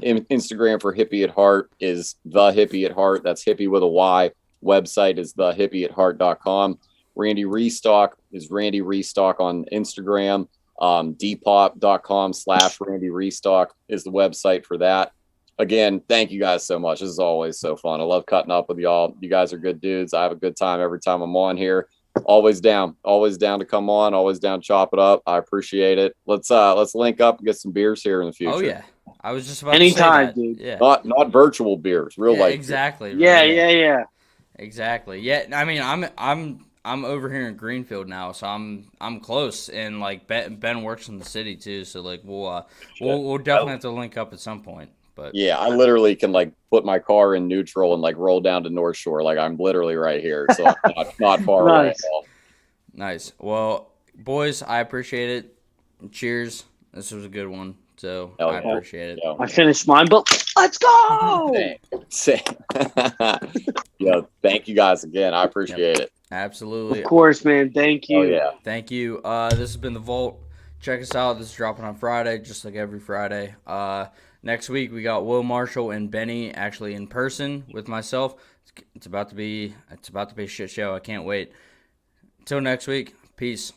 Instagram for Hippy at Heart is the Hippy at Heart. That's Hippy with a Y. Website is thehippyatheart.com. Randy Restock is Randy Restock on Instagram. Depop.com/Randy Restock is the website for that. Again, thank you guys so much. This is always so fun. I love cutting up with y'all. You guys are good dudes. I have a good time every time I'm on here. Always down to come on, always down to chop it up. I appreciate it. Let's link up and get some beers here in the future. Oh yeah, I was just about Anytime, to say that. dude. Yeah, Not virtual beers, real life. exactly. Yeah. Exactly. Yeah, I mean, I'm over here in Greenfield now, so I'm close, and like Ben works in the city too, so like we'll definitely have to link up at some point. But yeah, I literally can like put my car in neutral and like roll down to North Shore, like I'm literally right here, so I'm not far away at all. Nice. Well, boys, I appreciate it. Cheers. This was a good one, so I appreciate it. Yeah. I finished mine, but let's go. Same. Yeah, thank you guys again. I appreciate it. Absolutely. Of course, man. Thank you. Oh, yeah. Thank you. This has been The Vault. Check us out. This is dropping on Friday, just like every Friday. Next week, we got Will Marshall and Benny actually in person with myself. It's about to be a shit show. I can't wait. Until next week, peace.